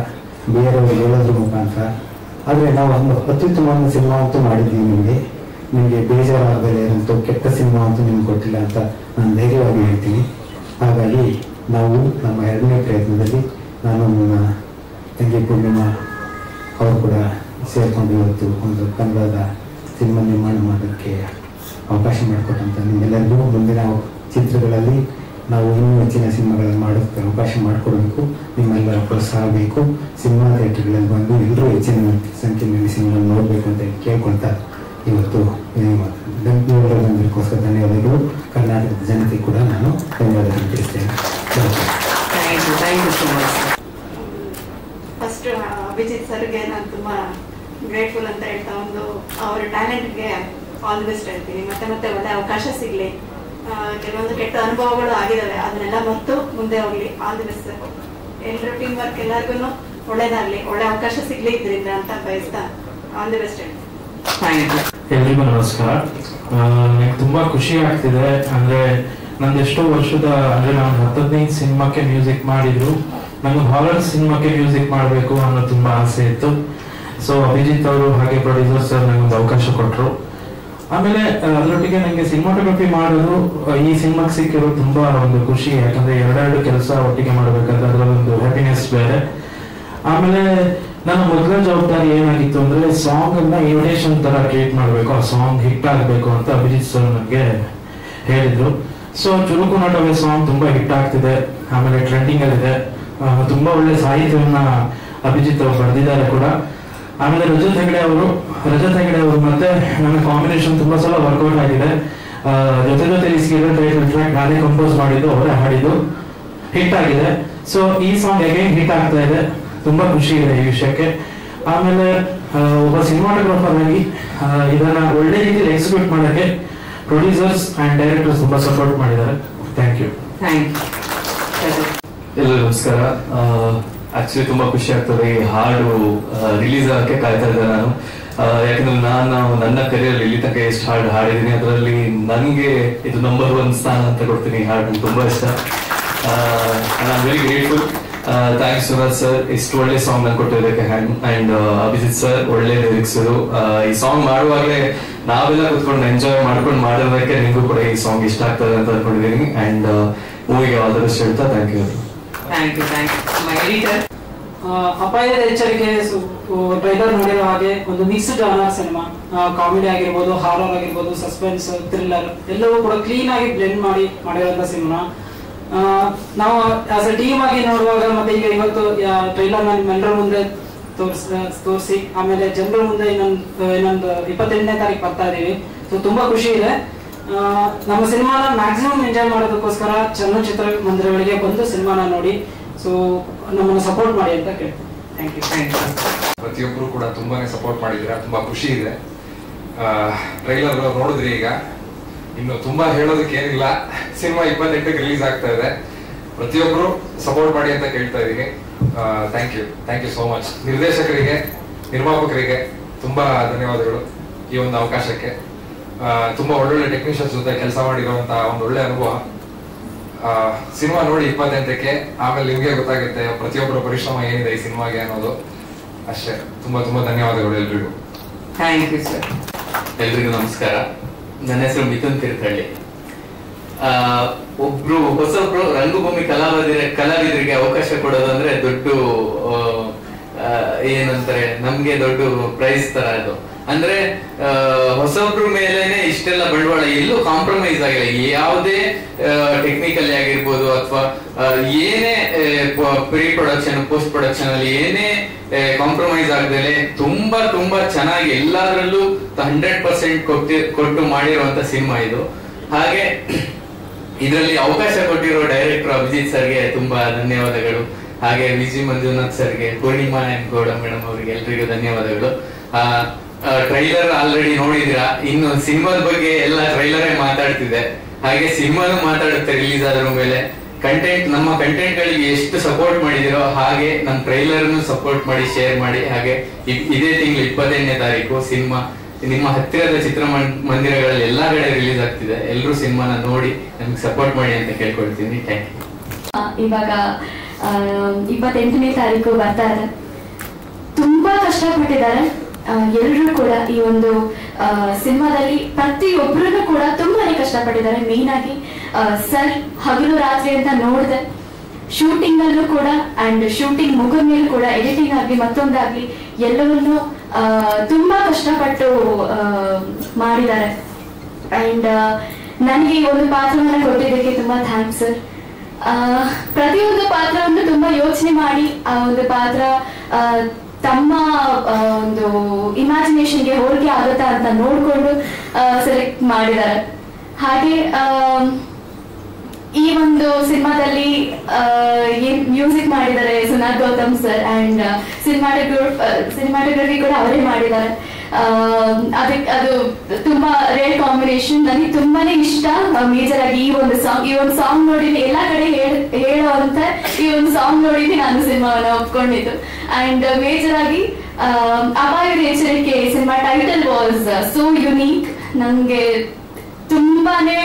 ಬೇರೆಯವರು ಹೇಳೋದ್ರ ಮುಖಾಂತರ, ಆದರೆ ನಾವು ಒಂದು ಅತ್ಯುತ್ತಮವಾದ ಸಿನಿಮಾ ಅಂತೂ ಮಾಡಿದ್ದೀವಿ. ನಿಮಗೆ ಬೇಜಾರಾಗದೇ ಇರೋಂಥ ಕೆಟ್ಟ ಸಿನಿಮಾ ಅಂತೂ ನಿಮ್ಗೆ ಕೊಟ್ಟಿಲ್ಲ ಅಂತ ನಾನು ಧೈರ್ಯವಾಗಿ ಹೇಳ್ತೀನಿ. ಹಾಗಾಗಿ ನಾವು ನಮ್ಮ 2ನೇ ಪ್ರಯತ್ನದಲ್ಲಿ ನಾನು ನನ್ನ ತಂಗಿ ಪೂರ್ಣಿಮಾ ಅವರು ಕೂಡ ಸೇರಿಕೊಂಡು ಇವತ್ತು ಒಂದು ಕನ್ನಡದ ಸಿನಿಮಾ ನಿರ್ಮಾಣ ಮಾಡೋಕ್ಕೆ ಅವಕಾಶ ಮಾಡಿಕೊಟ್ಟಂಥ ನಿಮ್ಮೆಲ್ಲರಿಗೂ ಮುಂದಿನ ಚಿತ್ರಗಳಲ್ಲಿ ನಾವು ಇನ್ನೂ ಹೆಚ್ಚಿನ ಸಿನಿಮಾಗಳನ್ನು ಮಾಡೋಕ್ಕೆ ಅವಕಾಶ ಮಾಡಿಕೊಡಬೇಕು. ನಿಮ್ಮೆಲ್ಲರ ಪ್ರೋತ್ಸಾಹ ಬೇಕು. ಸಿನಿಮಾ ಥಿಯೇಟರ್ಗಳಲ್ಲಿ ಬಂದು ಎಲ್ಲರೂ ಹೆಚ್ಚಿನ ಸಂಖ್ಯೆಯಲ್ಲಿ ಸಿನಿಮಾ ನೋಡಬೇಕು ಅಂತ ಕೇಳ್ಕೊಳ್ತಾ ಇವತ್ತು ಬಂದಿರೋಕ್ಕೋಸ್ಕರ ಧನ್ಯವಾದಗಳು. ಕರ್ನಾಟಕದ ಜನತೆ ಕೂಡ ನಾನು ಧನ್ಯವಾದಗಳನ್ನು ತಿಳಿಸ್ತೇನೆ. ಫಸ್ಟ್ ಅಭಿಜಿತ್ ಸರ್ಗೆ ನಾನು ತುಂಬ ಗ್ರೇಟ್ಫುಲ್ ಅಂತ ಹೇಳ್ತಾ, ಒಂದು ಅವರ ಟ್ಯಾಲೆಂಟ್ಗೆ ಆಲ್ ದಿ ಬೆಸ್ಟ್ ಹೇಳ್ತೀನಿ. ಮತ್ತೆ ಒಳ್ಳೆ ಅವಕಾಶ ಸಿಗಲಿ. ಕೆಲವೊಂದು ಕೆಟ್ಟ ಅನುಭವಗಳು ಆಗಿದ್ದಾವೆ, ಅದನ್ನೆಲ್ಲ ಮತ್ತು ಮುಂದೆ ಹೋಗಲಿ. All the best sir. ಎಲ್ಲರೂ ಟೀಮ್ ವರ್ಕ್ ಎಲ್ಲರಿಗೂ ಒಳ್ಳೇದಾಗಲಿ, ಒಳ್ಳೆ ಅವಕಾಶ ಸಿಗಲಿ ಇದರಿಂದ ಅಂತ ಬಯಸ್ತಾ ಆಲ್ ದಿ ಬೆಸ್ಟ್ ಹೇಳ್ತೀನಿ. ಎಲ್ರಿಗೂ ನಮಸ್ಕಾರ. ನನಗೆ ತುಂಬಾ ಖುಷಿ ಆಗ್ತಿದೆ. ಅಂದ್ರೆ ನಂದು ಎಷ್ಟೋ ವರ್ಷದ ಅಂದ್ರೆ ನಾನು 10-15 ಸಿನಿಮಾಕ್ಕೆ ಮ್ಯೂಸಿಕ್ ಮಾಡಿದ್ರು. ನನಗೆ ಹಾರರ್ ಸಿನಿಮಾಕ್ಕೆ ಮ್ಯೂಸಿಕ್ ಮಾಡಬೇಕು ಅನ್ನೋ ತುಂಬಾ ಆಸೆ ಇತ್ತು. ಸೊ ಅಭಿಜಿತ್ ಅವರು ಹಾಗೆ ಪ್ರೊಡ್ಯೂಸರ್ ಸರ್ ನನಗೊಂದು ಅವಕಾಶ ಕೊಟ್ಟರು. ಆಮೇಲೆ ಅದರೊಟ್ಟಿಗೆ ನನಗೆ ಸಿನಿಮಾಟೋಗ್ರಫಿ ಮಾಡೋದು ಈ ಸಿನಿಮಾಗೆ ಸಿಕ್ಕಿರೋದು ತುಂಬಾ ಒಂದು ಖುಷಿ, ಯಾಕಂದ್ರೆ ಎರಡೆರಡು ಕೆಲಸ ಒಟ್ಟಿಗೆ ಮಾಡಬೇಕಾದ್ರೆ ಅದರಲ್ಲೊಂದು ಹ್ಯಾಪಿನೆಸ್ ಬೇರೆ. ಆಮೇಲೆ ನನ್ನ ಮೊದಲ ಜವಾಬ್ದಾರಿ ಏನಾಗಿತ್ತು ಅಂದ್ರೆ ಸಾಂಗ್ ಅನ್ನ ಇನ್ವಿಟೇಷನ್ ತರ ಕ್ರಿಯೇಟ್ ಮಾಡಬೇಕು, ಆ ಸಾಂಗ್ ಹಿಟ್ ಆಗಬೇಕು ಅಂತ ಅಭಿಜಿತ್ ಸರ್ ನನಗೆ ಹೇಳಿದ್ರು. ಸೊ ಚುರುಕು ನಟವೇ ಸಾಂಗ್ ತುಂಬಾ ಹಿಟ್ ಆಗ್ತಿದೆ, ಆಮೇಲೆ ಟ್ರೆಂಡಿಂಗ್ ಅಲ್ಲಿದೆ, ತುಂಬಾ ಒಳ್ಳೆ ಸಾಹಿತ್ಯವನ್ನ ಅಭಿಜಿತ್ ಅವರು ಬರೆದಿದ್ದಾರೆ ಕೂಡ. ಆಮೇಲೆ ರಜತ್ ಹೆಗಡೆ ಅವರು ಮತ್ತೆ ನನ್ನ ಕಾಂಬಿನೇಷನ್ ತುಂಬಾ ಸಲ ವರ್ಕೌಟ್ ಆಗಿದೆ. ಜೊತೆಲಿ ಟೈಟಲ್ ಟ್ರ್ಯಾಕ್ ನಾನೇ ಕಂಪೋಸ್ ಮಾಡಿದ್ದು, ಅವರೇ ಹಾಡಿದ್ದು, ಹಿಟ್ ಆಗಿದೆ. ಸೊ ಈ ಸಾಂಗ್ ಅಗೈನ್ ಹಿಟ್ ಆಗ್ತಾ ಇದೆ, ತುಂಬಾ ಖುಷಿ ಇದೆ ಈ ವಿಷಯಕ್ಕೆ. ಆಮೇಲೆ ಒಬ್ಬ ಸಿನಿಮಾಟೋಗ್ರಾಫರ್ ಆಗಿ ಇದನ್ನ ಒಳ್ಳೆ ರೀತಿಯಲ್ಲಿ ಎಕ್ಸಿಕ್ಯೂಟ್ ಮಾಡೋಕ್ಕೆ ಪ್ರೊಡ್ಯೂಸರ್ಸ್ ಅಂಡ್ ಡೈರೆಕ್ಟರ್ಸ್ ತುಂಬಾ ಸಪೋರ್ಟ್ ಮಾಡಿದ್ದಾರೆ. Thank you. ಎಲ್ಲರಿಗೂ ನಮಸ್ಕಾರ. ಆಕ್ಚುಲಿ ತುಂಬಾ ಖುಷಿ ಆಗ್ತದೆ ಈ ಹಾಡು ರಿಲೀಸ್ ಆಗಕ್ಕೆ ಕಾಯ್ತಾ ಇದ್ದೆ ನಾನು. ಯಾಕಂದ್ರೆ ನಾನು ನನ್ನ ಕರಿಯರ್ ಇಲ್ಲಿ ತನಕ ಎಷ್ಟು ಹಾಡು ಹಾಡಿದ್ದೀನಿ, ಅದರಲ್ಲಿ ನನಗೆ ಇದು ನಂಬರ್ 1 ಸ್ಥಾನ ಅಂತ ಕೊಡ್ತೀನಿ. ಈ ಹಾಡು ನಂಗೆ ತುಂಬಾ ಇಷ್ಟ. I am very grateful. Thanks Suraj sir, ಇಷ್ಟು ಒಳ್ಳೆ ಸಾಂಗ್ ನಾನು ಕೊಟ್ಟಿದ್ದಕ್ಕೆ. ಅಂಡ್ ಅಭಿಜಿತ್ ಸರ್ ಒಳ್ಳೆ ಲಿರಿಕ್ಸ್. ಈ ಸಾಂಗ್ ಮಾಡುವಾಗಲೇ ನಾವೆಲ್ಲ ಕುತ್ಕೊಂಡು ಎಂಜಾಯ್ ಮಾಡ್ಕೊಂಡು ಮಾಡಿರೋದಕ್ಕೆ ನಿಮಗೂ ಕೂಡ ಈ ಸಾಂಗ್ ಇಷ್ಟ ಆಗ್ತದೆ ಅಂತ ಅನ್ಕೊಂಡಿದ್ದೀನಿ. ಅಂಡ್ ಮೂವಿಗೆ ಆಲ್ ದ ಬೆಸ್ಟ್ ಹೇಳ್ತಾ ಥ್ಯಾಂಕ್ ಯು. ಅಪಾಯದ ಎಚ್ಚರಿಕೆ ಟ್ರೈಲರ್ ನೋಡಿರೋ ಹಾಗೆ ಒಂದು ಮಿಕ್ಸ್ಡ್ ಜಾನರ್ ಸಿನಿಮಾ, ಕಾಮಿಡಿ ಆಗಿರ್ಬೋದು, ಹಾರರ್ ಆಗಿರ್ಬೋದು, ಸಸ್ಪೆನ್ಸ್, ಥ್ರಿಲ್ಲರ್ ಎಲ್ಲವೂ ಕೂಡ ಕ್ಲೀನ್ ಆಗಿ ಬ್ಲೆಂಡ್ ಮಾಡಿರುವಂತ ಸಿನಿಮಾ. ನಾವು ಆಸ್ ಎ ಟೀಮ್ ಆಗಿ ನೋಡುವಾಗ ಮತ್ತೆ ಈಗ ಇವತ್ತು ಟ್ರೈಲರ್ ಎಲ್ಲರ ಮುಂದೆ ತೋರಿಸಿ ಆಮೇಲೆ ಜನರ ಮುಂದೆ ಇನ್ನೊಂದು 28ನೇ ತಾರೀಕು ಬರ್ತಾ ಇದೀವಿ. ಸೊ ತುಂಬಾ ಖುಷಿ ಇದೆ. ನಮ್ಮ ಸಿನಿಮಾನ ಮ್ಯಾಕ್ಸಿಮಮ್ ಎಂಜಾಯ್ ಮಾಡೋದಕ್ಕೋಸ್ಕರ ಚಲನಚಿತ್ರ ಮಂದಿರಗಳಿಗೆ ಬಂದು ಸಿನಿಮಾನ ನೋಡಿ, ಸೊ ನಮ್ಮನ್ನು ಸಪೋರ್ಟ್ ಮಾಡಿ ಅಂತ ಕೇಳ್ತೀನಿ. Thank you. ಪ್ರತಿಯೊಬ್ಬರು ಕೂಡ ತುಂಬಾನೇ ಸಪೋರ್ಟ್ ಮಾಡಿದ್ದೀರಾ, ತುಂಬಾ ಖುಷಿ ಇದೆ. ಟ್ರೈಲರ್ ನೋಡಿದ್ರಿ, ಈಗ ಇನ್ನು ತುಂಬಾ ಹೇಳೋದಕ್ಕೆ ಏನಿಲ್ಲ. ಸಿನಿಮಾ 28ಕ್ಕೆ ರಿಲೀಸ್ ಆಗ್ತಾ ಇದೆ. ಪ್ರತಿಯೊಬ್ಬರು ಸಪೋರ್ಟ್ ಮಾಡಿ ಅಂತ ಕೇಳ್ತಾ ಇದೀನಿ. Thank you so much. ನಿರ್ದೇಶಕರಿಗೆ, ನಿರ್ಮಾಪಕರಿಗೆ ತುಂಬಾ ಧನ್ಯವಾದಗಳು ಈ ಒಂದು ಅವಕಾಶಕ್ಕೆ. ತುಂಬಾ ಒಳ್ಳೊಳ್ಳೆ ಟೆಕ್ನಿಷಿಯನ್ಸ್ ಜೊತೆ ಕೆಲಸ ಮಾಡಿರುವಂತಹ ಒಂದು ಒಳ್ಳೆ ಅನುಭವ. ಸಿನಿಮಾ ನೋಡಿ 28ಕ್ಕೆ, ಆಮೇಲೆ ನಿಮ್ಗೆ ಗೊತ್ತಾಗುತ್ತೆ ಪ್ರತಿಯೊಬ್ಬರ ಪರಿಶ್ರಮ ಏನಿದೆ ಈ ಸಿನಿಮಾಗೆ ಅನ್ನೋದು. ಅಷ್ಟೇ. ತುಂಬಾ ಧನ್ಯವಾದಗಳು ಎಲ್ರಿಗೂ. Thank you sir. ಎಲ್ರಿಗೂ ನಮಸ್ಕಾರ. ನನ್ನ ಹೆಸರು ಮಿಥುನ್ ತೀರ್ಥಹಳ್ಳಿ. ಹೊಸಬ್ರು ರಂಗಭೂಮಿ ಕಲಾವಿದರಿಗೆ ಅವಕಾಶ ಕೊಡೋದಂದ್ರೆ ದೊಡ್ಡ ಏನಂತಾರೆ, ನಮ್ಗೆ ದೊಡ್ಡ ಪ್ರೈಸ್ ತರ ಅದು. ಅಂದ್ರೆ ಹೊಸಬ್ರ ಮೇಲೆನೆ ಇಷ್ಟೆಲ್ಲ ಬಂಡವಾಳ, ಎಲ್ಲೂ ಕಾಂಪ್ರಮೈಸ್ ಆಗಿಲ್ಲ. ಯಾವುದೇ ಟೆಕ್ನಿಕಲಿ ಆಗಿರ್ಬೋದು ಅಥವಾ ಏನೇ ಪ್ರೀ ಪ್ರೊಡಕ್ಷನ್, ಪೋಸ್ಟ್ ಪ್ರೊಡಕ್ಷನ್ ಅಲ್ಲಿ ಏನೇ ಕಾಂಪ್ರಮೈಸ್ ಆಗದೇನೆ ತುಂಬಾ ಚೆನ್ನಾಗಿ ಎಲ್ಲದರಲ್ಲೂ 100% ಕೊಟ್ಟು ಮಾಡಿರುವಂತ ಸಿನಿಮಾ ಇದು. ಹಾಗೆ ಇದರಲ್ಲಿ ಅವಕಾಶ ಕೊಟ್ಟಿರೋ ಡೈರೆಕ್ಟರ್ ಅಭಿಜಿತ್ ಸರ್ಗೆ ತುಂಬಾ ಧನ್ಯವಾದಗಳು. ಹಾಗೆ ವಿಜಿ ಮಂಜುನಾಥ್ ಸರ್ಗೆ, ಪೂರ್ಣಿಮಾ ಎಂ ಗೌಡ ಮೇಡಮ್ ಅವರಿಗೆ ಎಲ್ರಿಗೂ ಧನ್ಯವಾದಗಳು. ಟ್ರೈಲರ್ ಆಲ್ರೆಡಿ ನೋಡಿದಿರಾ, ಇನ್ನು ಸಿನಿಮಾದ ಬಗ್ಗೆ ಎಲ್ಲ ಟ್ರೈಲರೇ ಮಾತಾಡ್ತಿದೆ. ಹಾಗೆ ಸಿನಿಮಾನು ಮಾತಾಡುತ್ತೆ ರಿಲೀಸ್ ಆದ್ರ ಮೇಲೆ. ನಮ್ಮ ಕಂಟೆಂಟ್ ಗಳಿಗೆ ಎಷ್ಟು ಸಪೋರ್ಟ್ ಮಾಡಿದಿರೋ ಹಾಗೆ ನಮ್ಮ ಟ್ರೈಲರ್ನು ಸಪೋರ್ಟ್ ಮಾಡಿ, ಶೇರ್ ಮಾಡಿ. ಹಾಗೆ ಇದೇ ತಿಂಗಳು 28ನೇ ತಾರೀಕು ಸಿನಿಮಾ ನಿಮ್ಮ ಹತ್ತಿರದ ಚಿತ್ರಮಂದಿರಗಳಲ್ಲಿ ಎಲ್ಲಾ ಕಡೆ ರಿಲೀಸ್ ಆಗ್ತಿದೆ. ಎಲ್ಲರೂ ಸಿನಿಮಾನ ನೋಡಿ ನಮ್ಗೆ ಸಪೋರ್ಟ್ ಮಾಡಿ ಅಂತ ಕೇಳ್ಕೊಳ್ತೀನಿ. Thank you. ಇವಾಗ 28ನೇ ತಾರೀಕು ಬರ್ತಾ ಇದೆ. ತುಂಬಾ ಕಷ್ಟಪಟ್ಟಿದ್ದಾರೆ ಎಲ್ಲರೂ ಕೂಡ. ಈ ಒಂದು ಸಿನಿಮಾದಲ್ಲಿ ಪ್ರತಿಯೊಬ್ಬರೂ ಕೂಡ ತುಂಬಾನೇ ಕಷ್ಟಪಟ್ಟಿದ್ದಾರೆ. ಮೇನ್ ಆಗಿ ಸರ್ ಹಗಲು ರಾತ್ರಿ ಅಂತ ನೋಡಿದೆ. ಶೂಟಿಂಗ್ ಅಲ್ಲೂ ಕೂಡ ಅಂಡ್ ಶೂಟಿಂಗ್ ಮುಗಿದ ಮೇಲೂ ಕೂಡ ಎಡಿಟಿಂಗ್ ಆಗ್ಲಿ ಮತ್ತೊಂದಾಗ್ಲಿ ಎಲ್ಲವನ್ನೂ ತುಂಬಾ ಕಷ್ಟಪಟ್ಟು ಮಾಡಿದ್ದಾರೆ. ಅಂಡ್ ನನಗೆ ಈ ಒಂದು ಪಾತ್ರವನ್ನ ಕೊಟ್ಟಿದ್ದಕ್ಕೆ ತುಂಬಾ ಥ್ಯಾಂಕ್ಸ್ ಸರ್. ಪ್ರತಿಯೊಂದು ಪಾತ್ರವನ್ನು ತುಂಬಾ ಯೋಚನೆ ಮಾಡಿ ಆ ಒಂದು ಪಾತ್ರ ತಮ್ಮ ಒಂದು ಇಮ್ಯಾಜಿನೇಷನ್ಗೆ ಹೋಲಿಕೆ ಆಗುತ್ತಾ ಅಂತ ನೋಡ್ಕೊಂಡು ಸೆಲೆಕ್ಟ್ ಮಾಡಿದ್ದಾರೆ. ಹಾಗೆ ಈ ಒಂದು ಸಿನಿಮಾದಲ್ಲಿ ಏನ್ ಮ್ಯೂಸಿಕ್ ಮಾಡಿದ್ದಾರೆ Sunad Gautam sir and cinematography ಕೂಡ ಅವರೇ ಮಾಡಿದ್ದಾರೆ. ಅದು ತುಂಬಾ ರೇರ್ ಕಾಂಬಿನೇಷನ್. ನನಗೆ ತುಂಬಾನೇ ಇಷ್ಟ. ಮೇಜರ್ ಆಗಿ ಈ ಒಂದು ಸಾಂಗ್ ನೋಡಿನಿ ಎಲ್ಲಾ ಕಡೆ ಹೇಳುವಂತ ಈ ಒಂದು ಸಾಂಗ್ ನೋಡಿನಿ ನಾನು ಸಿನಿಮಾವನ್ನ ಒಪ್ಕೊಂಡಿದ್ದು. ಅಂಡ್ ಮೇಜರ್ ಆಗಿ ಅಪಾಯದ ಎಚ್ಚರಿಕೆ cinema title was so unique. ನಂಗೆ ತುಂಬಾನೇ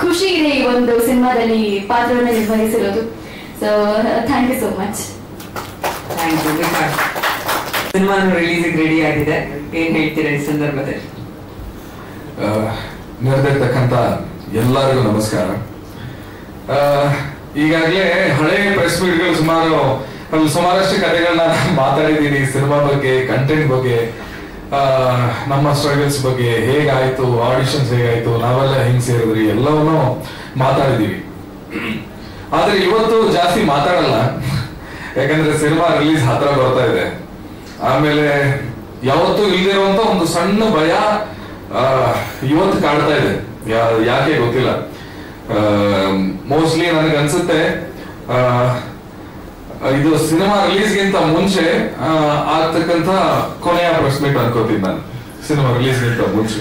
ಖುಷಿ ಇದೆ ಈ ಒಂದು ಸಿನಿಮಾದಲ್ಲಿ ಪಾತ್ರವನ್ನು ನಿರ್ವಹಿಸಿರೋದು. So thank you so much. Thank you. Cinema release ready ಆಗಿದೆ, ಏನ್ ಹೇಳ್ತೀರಾ ಈ ಸಂದರ್ಭದಲ್ಲಿ? ನೆರೆದಿರ್ತಕ್ಕಂಥ ಎಲ್ಲರಿಗೂ ನಮಸ್ಕಾರ. ಈಗಾಗಲೇ ಹಳೆ ಪ್ರೆಸ್ ಮೀಟ್ಗಳು ಸುಮಾರಷ್ಟು ಕಥೆಗಳನ್ನ ಮಾತಾಡಿದ್ದೀನಿ. ಸಿನಿಮಾ ಬಗ್ಗೆ, ಕಂಟೆಂಟ್ ಬಗ್ಗೆ, ನಮ್ಮ ಸ್ಟ್ರಗಲ್ಸ್ ಬಗ್ಗೆ, ಹೇಗಾಯ್ತು, ಆಡಿಷನ್ಸ್ ಹೇಗಾಯ್ತು, ನಾವೆಲ್ಲ ಹೆಂಗ್ ಸೇರಿದ್ರಿ, ಎಲ್ಲವನ್ನೂ ಮಾತಾಡಿದೀವಿ. ಆದ್ರೆ ಇವತ್ತು ಜಾಸ್ತಿ ಮಾತಾಡಲ್ಲ, ಯಾಕಂದ್ರೆ ಸಿನಿಮಾ ರಿಲೀಸ್ ಹತ್ರ ಬರ್ತಾ ಇದೆ. ಆಮೇಲೆ ಯಾವತ್ತೂ ಇಲ್ದಿರುವಂತ ಒಂದು ಸಣ್ಣ ಭಯ ಇವತ್ತು ಕಾಡ್ತಾ ಇದೆ. ಯಾಕೆ ಗೊತ್ತಿಲ್ಲ. ಮೋಸ್ಟ್ಲಿ ನನಗೆ ಅನ್ಸುತ್ತೆ ಇದು ಸಿನಿಮಾ ರಿಲೀಸ್ಗಿಂತ ಮುಂಚೆ ಆಗ್ತಕ್ಕಂಥ ಕೊನೆಯ ಪ್ರೆಸ್ ಮೀಟ್ ಅನ್ಕೋತೀನಿ ನಾನು, ಸಿನಿಮಾ ರಿಲೀಸ್ಗಿಂತ ಮುಂಚೆ.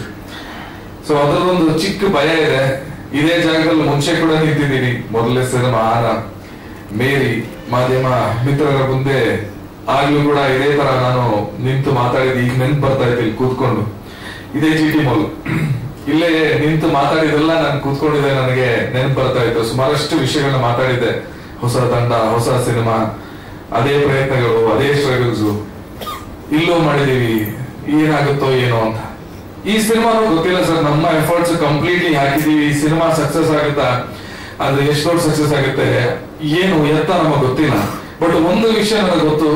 ಸೊ ಅದರದೊಂದು ಚಿಕ್ಕ ಭಯ ಇದೆ. ಇದೇ ಜಾಗದಲ್ಲಿ ಮುಂಚೆ ಕೂಡ ನಿಂತಿದ್ದೀನಿ. ಮೊದಲನೇ ಸಿನಿಮಾ ಆನ ಮೇರಿ ಮಾಧ್ಯಮ ಮಿತ್ರರ ಮುಂದೆ ಆಗ್ಲೂ ಕೂಡ ಇದೇ ತರ ನಾನು ನಿಂತು ಮಾತಾಡಿದ್ದೆ. ಈಗ ನೆನ್ಪು ಬರ್ತಾ ಇತ್ತು ಇಲ್ಲಿ ಕೂತ್ಕೊಂಡು, ಇದೇ GT ಮಾಲ್ ಇಲ್ಲೇ ನಿಂತು ಮಾತಾಡಿದೆಲ್ಲ ನಾನು ಕೂತ್ಕೊಂಡಿದ್ದೆ, ನನಗೆ ನೆನ್ಪು ಬರ್ತಾ ಇತ್ತು. ಸುಮಾರಷ್ಟು ವಿಷಯಗಳನ್ನ ಮಾತಾಡಿದ್ದೆ. ಹೊಸ ತಂಡ, ಹೊಸ ಸಿನಿಮಾ, ಅದೇ ಪ್ರಯತ್ನಗಳು, ಅದೇ ಸ್ಟ್ರಗಲ್ಸ್ ಇಲ್ಲೂ ಮಾಡಿದೀವಿ, ಏನಾಗುತ್ತೋ ಏನೋ ಅಂತ. ಈ ಸಿನಿಮಾ ಗೊತ್ತಿಲ್ಲ ಸರ್, ನಮ್ಮ ಎಫರ್ಟ್ಸ್ ಕಂಪ್ಲೀಟ್ಲಿ ಹಾಕಿದೀವಿ. ಈ ಸಿನಿಮಾ ಸಕ್ಸಸ್ ಆಗುತ್ತಾ, ಅದು ಎಷ್ಟು ದೊಡ್ಡ ಸಕ್ಸಸ್ ಆಗುತ್ತೆ ಏನು ಎತ್ತ ನಮಗೆ ಗೊತ್ತಿಲ್ಲ. ಬಟ್ ಒಂದು ವಿಷಯ ನನಗೆ ಗೊತ್ತು,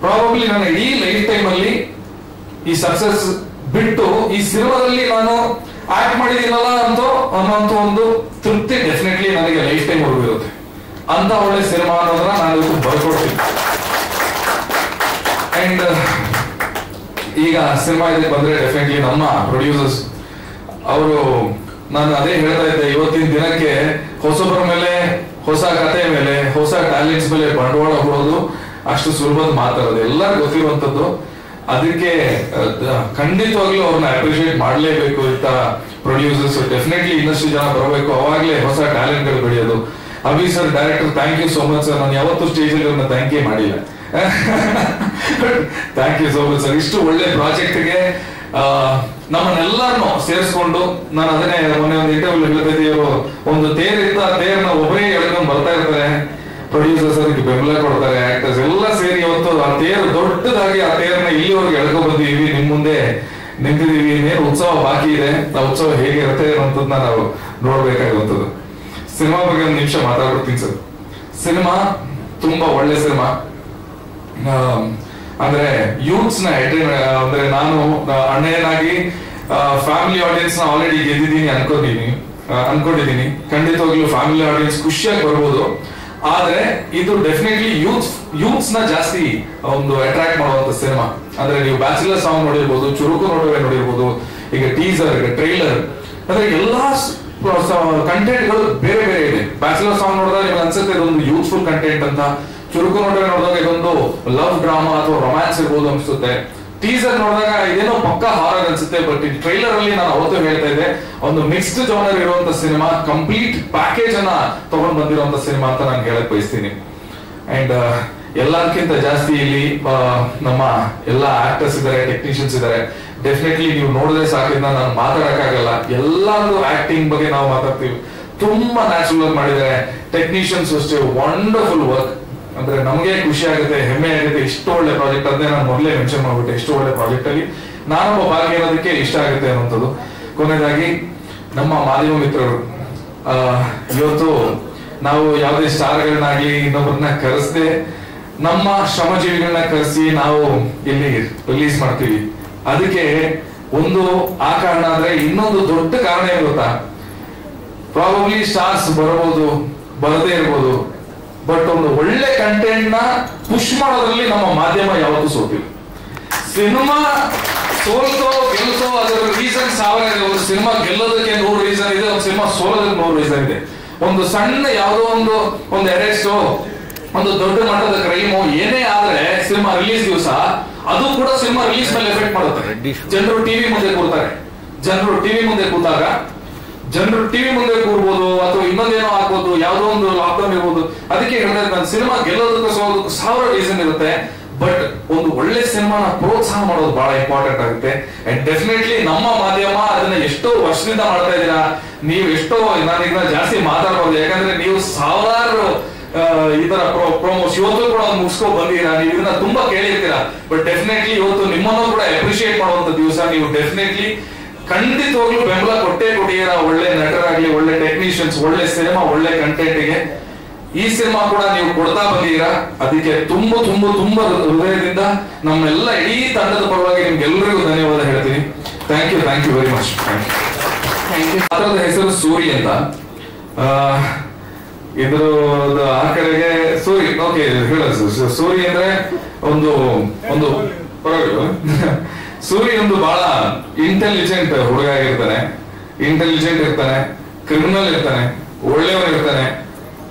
ಪ್ರಾಬಬ್ಲಿ ನನ್ನ ಇಡೀ ಲೈಫ್ ಟೈಮ್ ಅಲ್ಲಿ ಈ ಸಕ್ಸಸ್ ಬಿಟ್ಟು ಈ ಸಿನಿಮಾದಲ್ಲಿ ನಾನು ಆಕ್ಟ್ ಮಾಡಿದೀನಲ್ಲ ಅನ್ನೋಂತ ಒಂದು ತೃಪ್ತಿ ಡೆಫಿನೆಟ್ಲಿ ನನಗೆ ಲೈಫ್ ಟೈಮ್ ವರ್ಗು ಇರುತ್ತೆ. ಅಂತ ಒಳ್ಳೆ ಸಿನಿಮಾ ಅನ್ನೋದನ್ನ ನಾನು ಬರ್ಕೊಡ್ತೀನಿ. ಅಂಡ್ ಈಗ ಸಿನಿಮಾ ಇದಕ್ಕೆ ಬಂದ್ರೆ ಡೆಫಿನೆಟ್ಲಿ ನಮ್ಮ ಪ್ರೊಡ್ಯೂಸರ್ಸ್ ಅವರು, ನಾನು ಅದೇ ಹೇಳ್ತಾ ಇದ್ದೆ, ಇವತ್ತಿನ ದಿನಕ್ಕೆ ಹೊಸಬರ ಮೇಲೆ, ಹೊಸ ಕಥೆ ಮೇಲೆ, ಹೊಸ ಟ್ಯಾಲೆಂಟ್ಸ್ ಮೇಲೆ ಬಂಡವಾಳ ಹೂಡೋದು ಅಷ್ಟು ಸುಲಭದ ಮಾತಾಡೋದು ಎಲ್ಲರಿಗೂ ಗೊತ್ತಿರುವಂತದ್ದು. ಅದಕ್ಕೆ ಖಂಡಿತವಾಗ್ಲೂ ಅವ್ರನ್ನ ಅಪ್ರಿಶಿಯೇಟ್ ಮಾಡಲೇಬೇಕು. ಇಂತ ಪ್ರೊಡ್ಯೂಸರ್ಸ್ ಡೆಫಿನೆಟ್ಲಿ ಇನ್ನಷ್ಟು ಜನ ಬರಬೇಕು, ಅವಾಗ್ಲೇ ಹೊಸ ಟ್ಯಾಲೆಂಟ್ ಗಳು ಬೆಳೆಯೋದು. Abhi sir, director, thank you so much sir. ನಾನು ಯಾವತ್ತೂ ಸ್ಟೇಜ್ ಅಲ್ಲಿ ಅವ್ರನ್ನ ಥ್ಯಾಂಕ್ ಯು ಮಾಡಿಲ್ಲ. Thank you so much sir. ಇಷ್ಟು ಒಳ್ಳೆ ಪ್ರಾಜೆಕ್ಟ್ಗೆ ನಮ್ಮನ್ನೆಲ್ಲರನ್ನು ಸೇರಿಸ್ಕೊಂಡು, ನಾನು ಅದನ್ನೇ ಮೊನ್ನೆ ಒಂದು ಇಂಟರ್ವ್ಯೂ ಹೇಳ್ತಿದ್ದೆ, ಇವರು ಒಂದು ತೇರಿತ್ತ ತೇರ್ನ ಒಬ್ಬರೇ ಎಳ್ಕೊಂಡು ಬರ್ತಾ ಇರ್ತಾರೆ, ಪ್ರೊಡ್ಯೂಸರ್ಸ್ ಅದಕ್ಕೆ ಬೆಂಬಲ ಕೊಡ್ತಾರೆ, ಆಕ್ಟರ್ಸ್ ಎಲ್ಲ ಸೇರಿ ಇವತ್ತು ಆ ತೇರು ದೊಡ್ಡದಾಗಿ ಆ ತೇರ್ನ ಇಲ್ಲಿವರೆಗೆ ಎಳ್ಕೊ ಬಂದಿದೀವಿ, ನಿಮ್ ಮುಂದೆ ನಿಂತಿದೀವಿ. ಇನ್ನೇನು ಉತ್ಸವ ಬಾಕಿ ಇದೆ, ಆ ಉತ್ಸವ ಹೇಗಿರುತ್ತೆ ಅನ್ನೋದನ್ನ ನಾವು ನೋಡ್ಬೇಕಾಗುವಂಥದ್ದು. ಸಿನಿಮಾ ಬಗ್ಗೆ ಒಂದು ನಿಮಿಷ ಮಾತಾಡ್ಬಿಡ್ತೀನಿ ಸರ್. ಸಿನಿಮಾ ತುಂಬಾ ಒಳ್ಳೆ ಸಿನಿಮಾ. ಅಂದ್ರೆ ಯೂತ್ಸ್ ನ ಅಂದ್ರೆ ನಾನು ಅಣ್ಣನಾಗಿ ಫ್ಯಾಮಿಲಿ ಆಡಿಯನ್ಸ್ ನ ಆಲ್ರೆಡಿ ಗೆದ್ದಿದ್ದೀನಿ ಅನ್ಕೊಂಡಿದ್ದೀನಿ. ಖಂಡಿತವಾಗ್ಲೂ ಫ್ಯಾಮಿಲಿ ಆಡಿಯನ್ಸ್ ಖುಷಿಯಾಗಿ ಬರ್ಬೋದು. ಆದ್ರೆ ಇದು ಡೆಫಿನೆಟ್ಲಿ ಯೂತ್ಸ್ ನ ಜಾಸ್ತಿ ಒಂದು ಅಟ್ರಾಕ್ಟ್ ಮಾಡುವಂತ ಸಿನಿಮಾ. ಅಂದ್ರೆ ನೀವು ಬ್ಯಾಚುಲರ್ ಸಾಂಗ್ ನೋಡಿರ್ಬೋದು, ಚುರುಕು ನೋಡಿರ್ಬೋದು, ಈಗ ಟೀಸರ್, ಟ್ರೈಲರ್, ಅಂದ್ರೆ ಎಲ್ಲಾ ಕಂಟೆಂಟ್ ಗಳು ಬೇರೆ ಬೇರೆ ಇದೆ. ಬ್ಯಾಚುಲರ್ ಸಾಂಗ್ ನೋಡಿದಾಗ ನಿಮ್ಗೆ ಅನ್ಸುತ್ತೆ ಇದೊಂದು ಯೂತ್ಫುಲ್ ಕಂಟೆಂಟ್ ಅಂತ. ಚುರುಕು ನೋಡಿದಾಗ ಇದೊಂದು ಲವ್ ಡ್ರಾಮಾ ಅಥವಾ ರೊಮ್ಯಾನ್ಸ್ ಇರ್ಬೋದು ಅನ್ಸುತ್ತೆ. ಟೀಸರ್ ನೋಡಿದಾಗ ಇದೇನೋ ಪಕ್ಕ ಹಾರರ್ ಅನ್ಸುತ್ತೆ. ಬಟ್ ಈ ಟ್ರೈಲರ್ ಅಲ್ಲಿ ನಾನು ಅವತ್ತು ಹೇಳ್ತಾ ಇದ್ದೆ, ಒಂದು ಮಿಕ್ಸ್ಡ್ ಜಾನರ್ ಇರುವಂತ ಸಿನಿಮಾ, ಕಂಪ್ಲೀಟ್ ಪ್ಯಾಕೇಜ್ ಅನ್ನ ತಗೊಂಡ್ ಬಂದಿರುವಂತ ಸಿನಿಮಾ ಅಂತ ನಾನು ಹೇಳಕ್ ಬಯಸ್ತೀನಿ. ಅಂಡ್ ಎಲ್ಲದಕ್ಕಿಂತ ಜಾಸ್ತಿ ಇಲ್ಲಿ ನಮ್ಮ ಎಲ್ಲ ಆಕ್ಟರ್ಸ್ ಇದಾರೆ, ಟೆಕ್ನಿಷಿಯನ್ಸ್ ಇದಾರೆ. ಡೆಫಿನೆಟ್ಲಿ ನೀವು ನೋಡಿದ್ರೆ ಸಾಕಿಂದ ನಾನು ಮಾತಾಡಕ್ಕಾಗಲ್ಲ. ಎಲ್ಲಾರು ಆಕ್ಟಿಂಗ್ ಬಗ್ಗೆ ನಾವು ಮಾತಾಡ್ತೀವಿ, ತುಂಬಾ ನ್ಯಾಚುರಲ್ ಆಗಿ ಮಾಡಿದ್ದಾರೆ. ಟೆಕ್ನಿಷಿಯನ್ಸ್ ಅಷ್ಟೇ ವಂಡರ್ಫುಲ್ ವರ್ಕ್. ಅಂದ್ರೆ ನಮಗೆ ಖುಷಿ ಆಗುತ್ತೆ, ಹೆಮ್ಮೆ ಆಗುತ್ತೆ. ಇಷ್ಟು ಒಳ್ಳೆ ಪ್ರಾಜೆಕ್ಟ್ ಅಂದ್ರೆ ನಾನು ಮೊದಲೇ ಮೆನ್ಷನ್ ಮಾಡ್ಬಿಟ್ಟೆ, ಇಷ್ಟು ಒಳ್ಳೆ ಪ್ರಾಜೆಕ್ಟ್ ಅಲ್ಲಿ ನಾನೊಬ್ಬ ಭಾಗಿ ಇರೋದಕ್ಕೆ ಇಷ್ಟ ಆಗುತ್ತೆ ಅನ್ನೋಂಥದ್ದು. ಕೊನೆಯದಾಗಿ ನಮ್ಮ ಮಾಧ್ಯಮ ಮಿತ್ರರು, ಇವತ್ತು ನಾವು ಯಾವುದೇ ಸ್ಟಾರ್ಗಳನ್ನಾಗ್ಲಿ ಇನ್ನೊಬ್ಬರನ್ನ ಕರೆಸದೆ ನಮ್ಮ ಶ್ರಮಜೀವಿಗಳನ್ನ ಕರೆಸಿ ನಾವು ಇಲ್ಲಿ ರಿಲೀಸ್ ಮಾಡ್ತೀವಿ. ಅದಕ್ಕೆ ಒಂದು ಆ ಕಾರಣ ಆದ್ರೆ, ಇನ್ನೊಂದು ದೊಡ್ಡ ಕಾರಣ ಏನು ಗೊತ್ತಾ? ಪ್ರಾಬಬ್ಲಿ ಸ್ಟಾರ್ಸ್ ಬರಬಹುದು, ಬರದೇ ಇರ್ಬೋದು, ಬಟ್ ಒಂದು ಒಳ್ಳೆ ಕಂಟೆಂಟ್ ನ ಪುಷ್ ಮಾಡೋದ್ರಲ್ಲಿ ನಮ್ಮ ಮಾಧ್ಯಮ ಯಾವತ್ತೂ ಸೋತಿಲ್ಲ. ಸಿನಿಮಾ ಸೋಲ್ತೋ ಗೆಲ್ತೋ ಅದರ ರೀಸನ್ ಸಾವಿರ ಇದೆ. ಒಂದು ಸಿನಿಮಾ ಗೆಲ್ಲೋದಕ್ಕೆ 100 ರೀಸನ್ ಇದೆ, ಒಂದು ಸಿನಿಮಾ ಸೋಲೋದಕ್ಕೆ 100 ರೀಸನ್ ಇದೆ. ಒಂದು ಸಣ್ಣ ಯಾವುದೋ ಒಂದು ಅರೆಸ್ಟೋ, ಒಂದು ದೊಡ್ಡ ಮಟ್ಟದ ಕ್ರೈಮು ಏನೇ ಆದ್ರೆ ಸಿನಿಮಾ ರಿಲೀಸ್ ದಿವಸ ಅದು ಕೂಡ ಸಿನಿಮಾ ರಿಲೀಸ್ ಮೇಲೆ ಎಫೆಕ್ಟ್ ಮಾಡುತ್ತೆ. ಜನರು ಟಿವಿ ಮುಂದೆ ಕೂರ್ತಾರೆ. ಜನರು ಟಿವಿ ಮುಂದೆ ಕೂರ್ಬೋದು, ಅಥವಾ ಇನ್ನೊಂದೇನೋ ಆಗ್ಬೋದು, ಯಾವುದೋ ಒಂದು ಲಾಕ್ಡೌನ್ ಇರ್ಬೋದು. ಅದಕ್ಕೆ ಹೇಳಿದ್ರೆ ನಾನು ಸಿನಿಮಾ ಗೆಲ್ಲೋದಕ್ಕೆ ಸೋಲೋದಕ್ಕೆ 1000 ರೀಸನ್ ಇರುತ್ತೆ. ಬಟ್ ಒಂದು ಒಳ್ಳೆ ಸಿನಿಮಾನ ಪ್ರೋತ್ಸಾಹ ಮಾಡೋದು ಬಹಳ ಇಂಪಾರ್ಟೆಂಟ್ ಆಗುತ್ತೆ. ಅಂಡ್ ಡೆಫಿನೆಟ್ಲಿ ನಮ್ಮ ಮಾಧ್ಯಮ ಅದನ್ನ ಎಷ್ಟೋ ವರ್ಷದಿಂದ ಮಾಡ್ತಾ ಇದ್ದೀರಾ. ನೀವು ಎಷ್ಟೋ, ನಾನೀಗ ಜಾಸ್ತಿ ಮಾತಾಡ್ಬೋದು, ಯಾಕಂದ್ರೆ ನೀವು ಸಾವಿರಾರು ಈ ತರ ಪ್ರೊಮೋಸ್ ಇವತ್ತು ಕೂಡ ಮುಗಿಸ್ಕೊಂಡು ಬಂದಿರಾ. ನೀವು ಇದನ್ನ ತುಂಬಾ ಕೇಳಿರ್ತೀರಾ. ಬಟ್ ಡೆಫಿನೆಟ್ಲಿ ಇವತ್ತು ನಿಮ್ಮನ್ನು ಕೂಡ ಅಪ್ರಿಶಿಯೇಟ್ ಮಾಡುವಂತ ದಿವಸ. ನೀವು ಡೆಫಿನೆಟ್ಲಿ ಖಂಡಿತವಾಗ್ಲೂ ಬೆಂಬಲ ಕೊಟ್ಟೇ ಕೊಟ್ಟಿದ್ದೀರಾ. ಒಳ್ಳೆ ನಟರಾಗ್ಲಿ, ಒಳ್ಳೆ ಟೆಕ್ನಿಷಿಯನ್ಸ್, ಒಳ್ಳೆ ಸಿನಿಮಾ, ಒಳ್ಳೆ ಕಂಟೆಂಟ್ಗೆ ಈ ಸಿನಿಮಾ ಕೂಡ ನೀವು ಕೊಡ್ತಾ ಬಂದಿದ್ದೀರಾ. ಅದಕ್ಕೆ ತುಂಬಾ ತುಂಬಾ ತುಂಬಾ ಹೃದಯದಿಂದ ನಮ್ಮೆಲ್ಲ ಇಡೀ ತಂಡದ ಪರವಾಗಿ ನಿಮ್ಗೆಲ್ಲರಿಗೂ ಧನ್ಯವಾದ ಹೇಳ್ತೀನಿ. Thank you very much. Thank you. ಅದರದ ಹೆಸರು ಸೂರಿ ಅಂತ. ಇದ್ರ ಆ ಕಡೆಗೆ ಸೂರಿ, ಓಕೆ ಹೇಳೋದು. ಸೂರಿ ಅಂದ್ರೆ ಒಂದು ಪರವಾಗಿಲ್ಲ. ಸೂರಿ ಒಂದು ಬಹಳ ಇಂಟೆಲಿಜೆಂಟ್ ಹುಡುಗ ಆಗಿರ್ತಾನೆ. ಇಂಟೆಲಿಜೆಂಟ್ ಇರ್ತಾನೆ, ಕ್ರಿಮಿನಲ್ ಇರ್ತಾನೆ, ಒಳ್ಳೆಯವನಿರ್ತಾನೆ,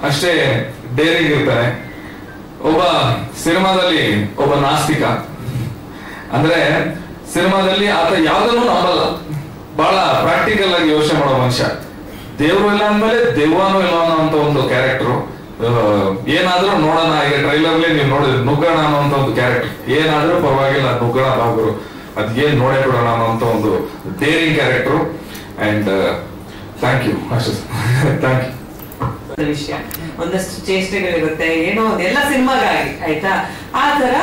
ಅಷ್ಟೇ ಡೇರಿಂಗ್ ಇರ್ತಾನೆ. ಒಬ್ಬ ಸಿನಿಮಾದಲ್ಲಿ ಒಬ್ಬ ನಾಸ್ತಿಕ. ಅಂದ್ರೆ ಸಿನಿಮಾದಲ್ಲಿ ಆತ ಯಾವ್ದನ್ನು ನಂಬಲ್ಲ, ಬಹಳ ಪ್ರಾಕ್ಟಿಕಲ್ ಆಗಿ ಯೋಚನೆ ಮಾಡೋ ಮನುಷ್ಯ. ದೇವ್ರು ಇಲ್ಲ ಅಂದ್ಮೇಲೆ ದೆವ್ವನೂ ಇಲ್ಲ ಅನ್ನೋ ಒಂದು ಕ್ಯಾರೆಕ್ಟರ್. ಏನಾದ್ರೂ ನೋಡೋಣ, ಈಗ ಟ್ರೈಲರ್ ನೀವು ನೋಡಿದ್ರಿ ನುಗ್ಗೋಣ ಅನ್ನೋ ಒಂದು ಕ್ಯಾರೆಕ್ಟರ್. ಏನಾದ್ರೂ ಪರವಾಗಿಲ್ಲ ನುಗ್ಗೋಣ ಬಾಬರು, ಅದೇನ್ ನೋಡೇ ಬಿಡೋಣ ಅನ್ನೋ ಒಂದು daring character. And thank you ಅಷ್ಟೇ. Thank you. ವಿಷಯ ಒಂದಷ್ಟು ಚೇಷ್ಟೆಗಳಿರುತ್ತೆ, ಏನೋ ಎಲ್ಲ ಸಿನಿಮಾಗಾಗಿ ಆಯ್ತಾ. ಆ ತರ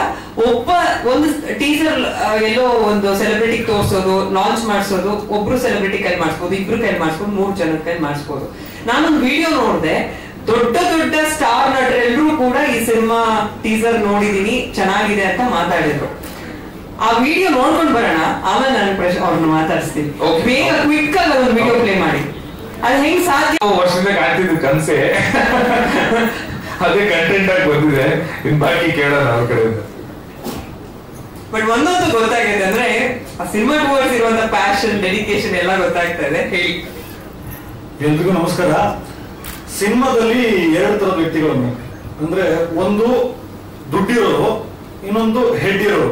ಒಂದು ಟೀಸರ್ ಎಲ್ಲೋ ಒಂದು ಸೆಲೆಬ್ರಿಟಿ ತೋರ್ಸೋದು, ಲಾಂಚ್ ಮಾಡಿಸೋದು, ಒಬ್ರು ಸೆಲೆಬ್ರಿಟಿ ಕೈ ಮಾಡಿಸ್ಬೋದು, ಇಬ್ರು ಕೈ ಮಾಡಿಸ್ಬೋದು, 3 ಜನದ ಕೈ ಮಾಡಿಸ್ಬೋದು. ನಾನೊಂದು ವಿಡಿಯೋ ನೋಡಿದೆ, ದೊಡ್ಡ ದೊಡ್ಡ ಸ್ಟಾರ್ ನಟರೆಲ್ಲರೂ ಕೂಡ ಈ ಸಿನಿಮಾ ಟೀಸರ್ ನೋಡಿದೀನಿ, ಚೆನ್ನಾಗಿದೆ ಅಂತ ಮಾತಾಡಿದ್ರು. ಆ ವಿಡಿಯೋ ನೋಡ್ಕೊಂಡು ಬರೋಣ, ಆಮೇಲೆ ನಾನು ಅವ್ರನ್ನ ಮಾತಾಡಿಸ್ತೀನಿ. ಬೇಗ ಕ್ವಿಕ್ ಆಗಿ ಒಂದು ವಿಡಿಯೋ ಪ್ಲೇ ಮಾಡಿ. ಅದು ಹೆಂಗ್ ಸಾಧ್ಯ? ವರ್ಷದಿಂದ ಕಾಣ್ತಿದ್ದು ಕನ್ಸೆ, ಅದೇ ಕಂಟೆಂಟ್ ಆಗಿ ಬಂದಿದೆ. ಇನ್ ಬಾಕಿ ಕೇಳೋಣ ಅವ್ರ ಕಡೆಯಿಂದ. ಬಟ್ ಒಂದೊಂದು ಗೊತ್ತಾಗಿದೆ ಅಂದ್ರೆ ಆ ಸಿನಿಮಾ ಟುವರ್ಡ್ಸ್ ಇರುವಂತ ಪ್ಯಾಷನ್, ಡೆಡಿಕೇಶನ್ ಎಲ್ಲ ಗೊತ್ತಾಗ್ತಾ ಇದೆ. ಹೇಳಿ. ಎಲ್ರಿಗೂ ನಮಸ್ಕಾರ. ಸಿನಿಮಾದಲ್ಲಿ 2 ತರದ ವ್ಯಕ್ತಿಗಳನ್ನು, ಅಂದ್ರೆ ಒಂದು ದುಡ್ಡಿರೋರು, ಇನ್ನೊಂದು ಹೆಡ್ ಇರೋರು.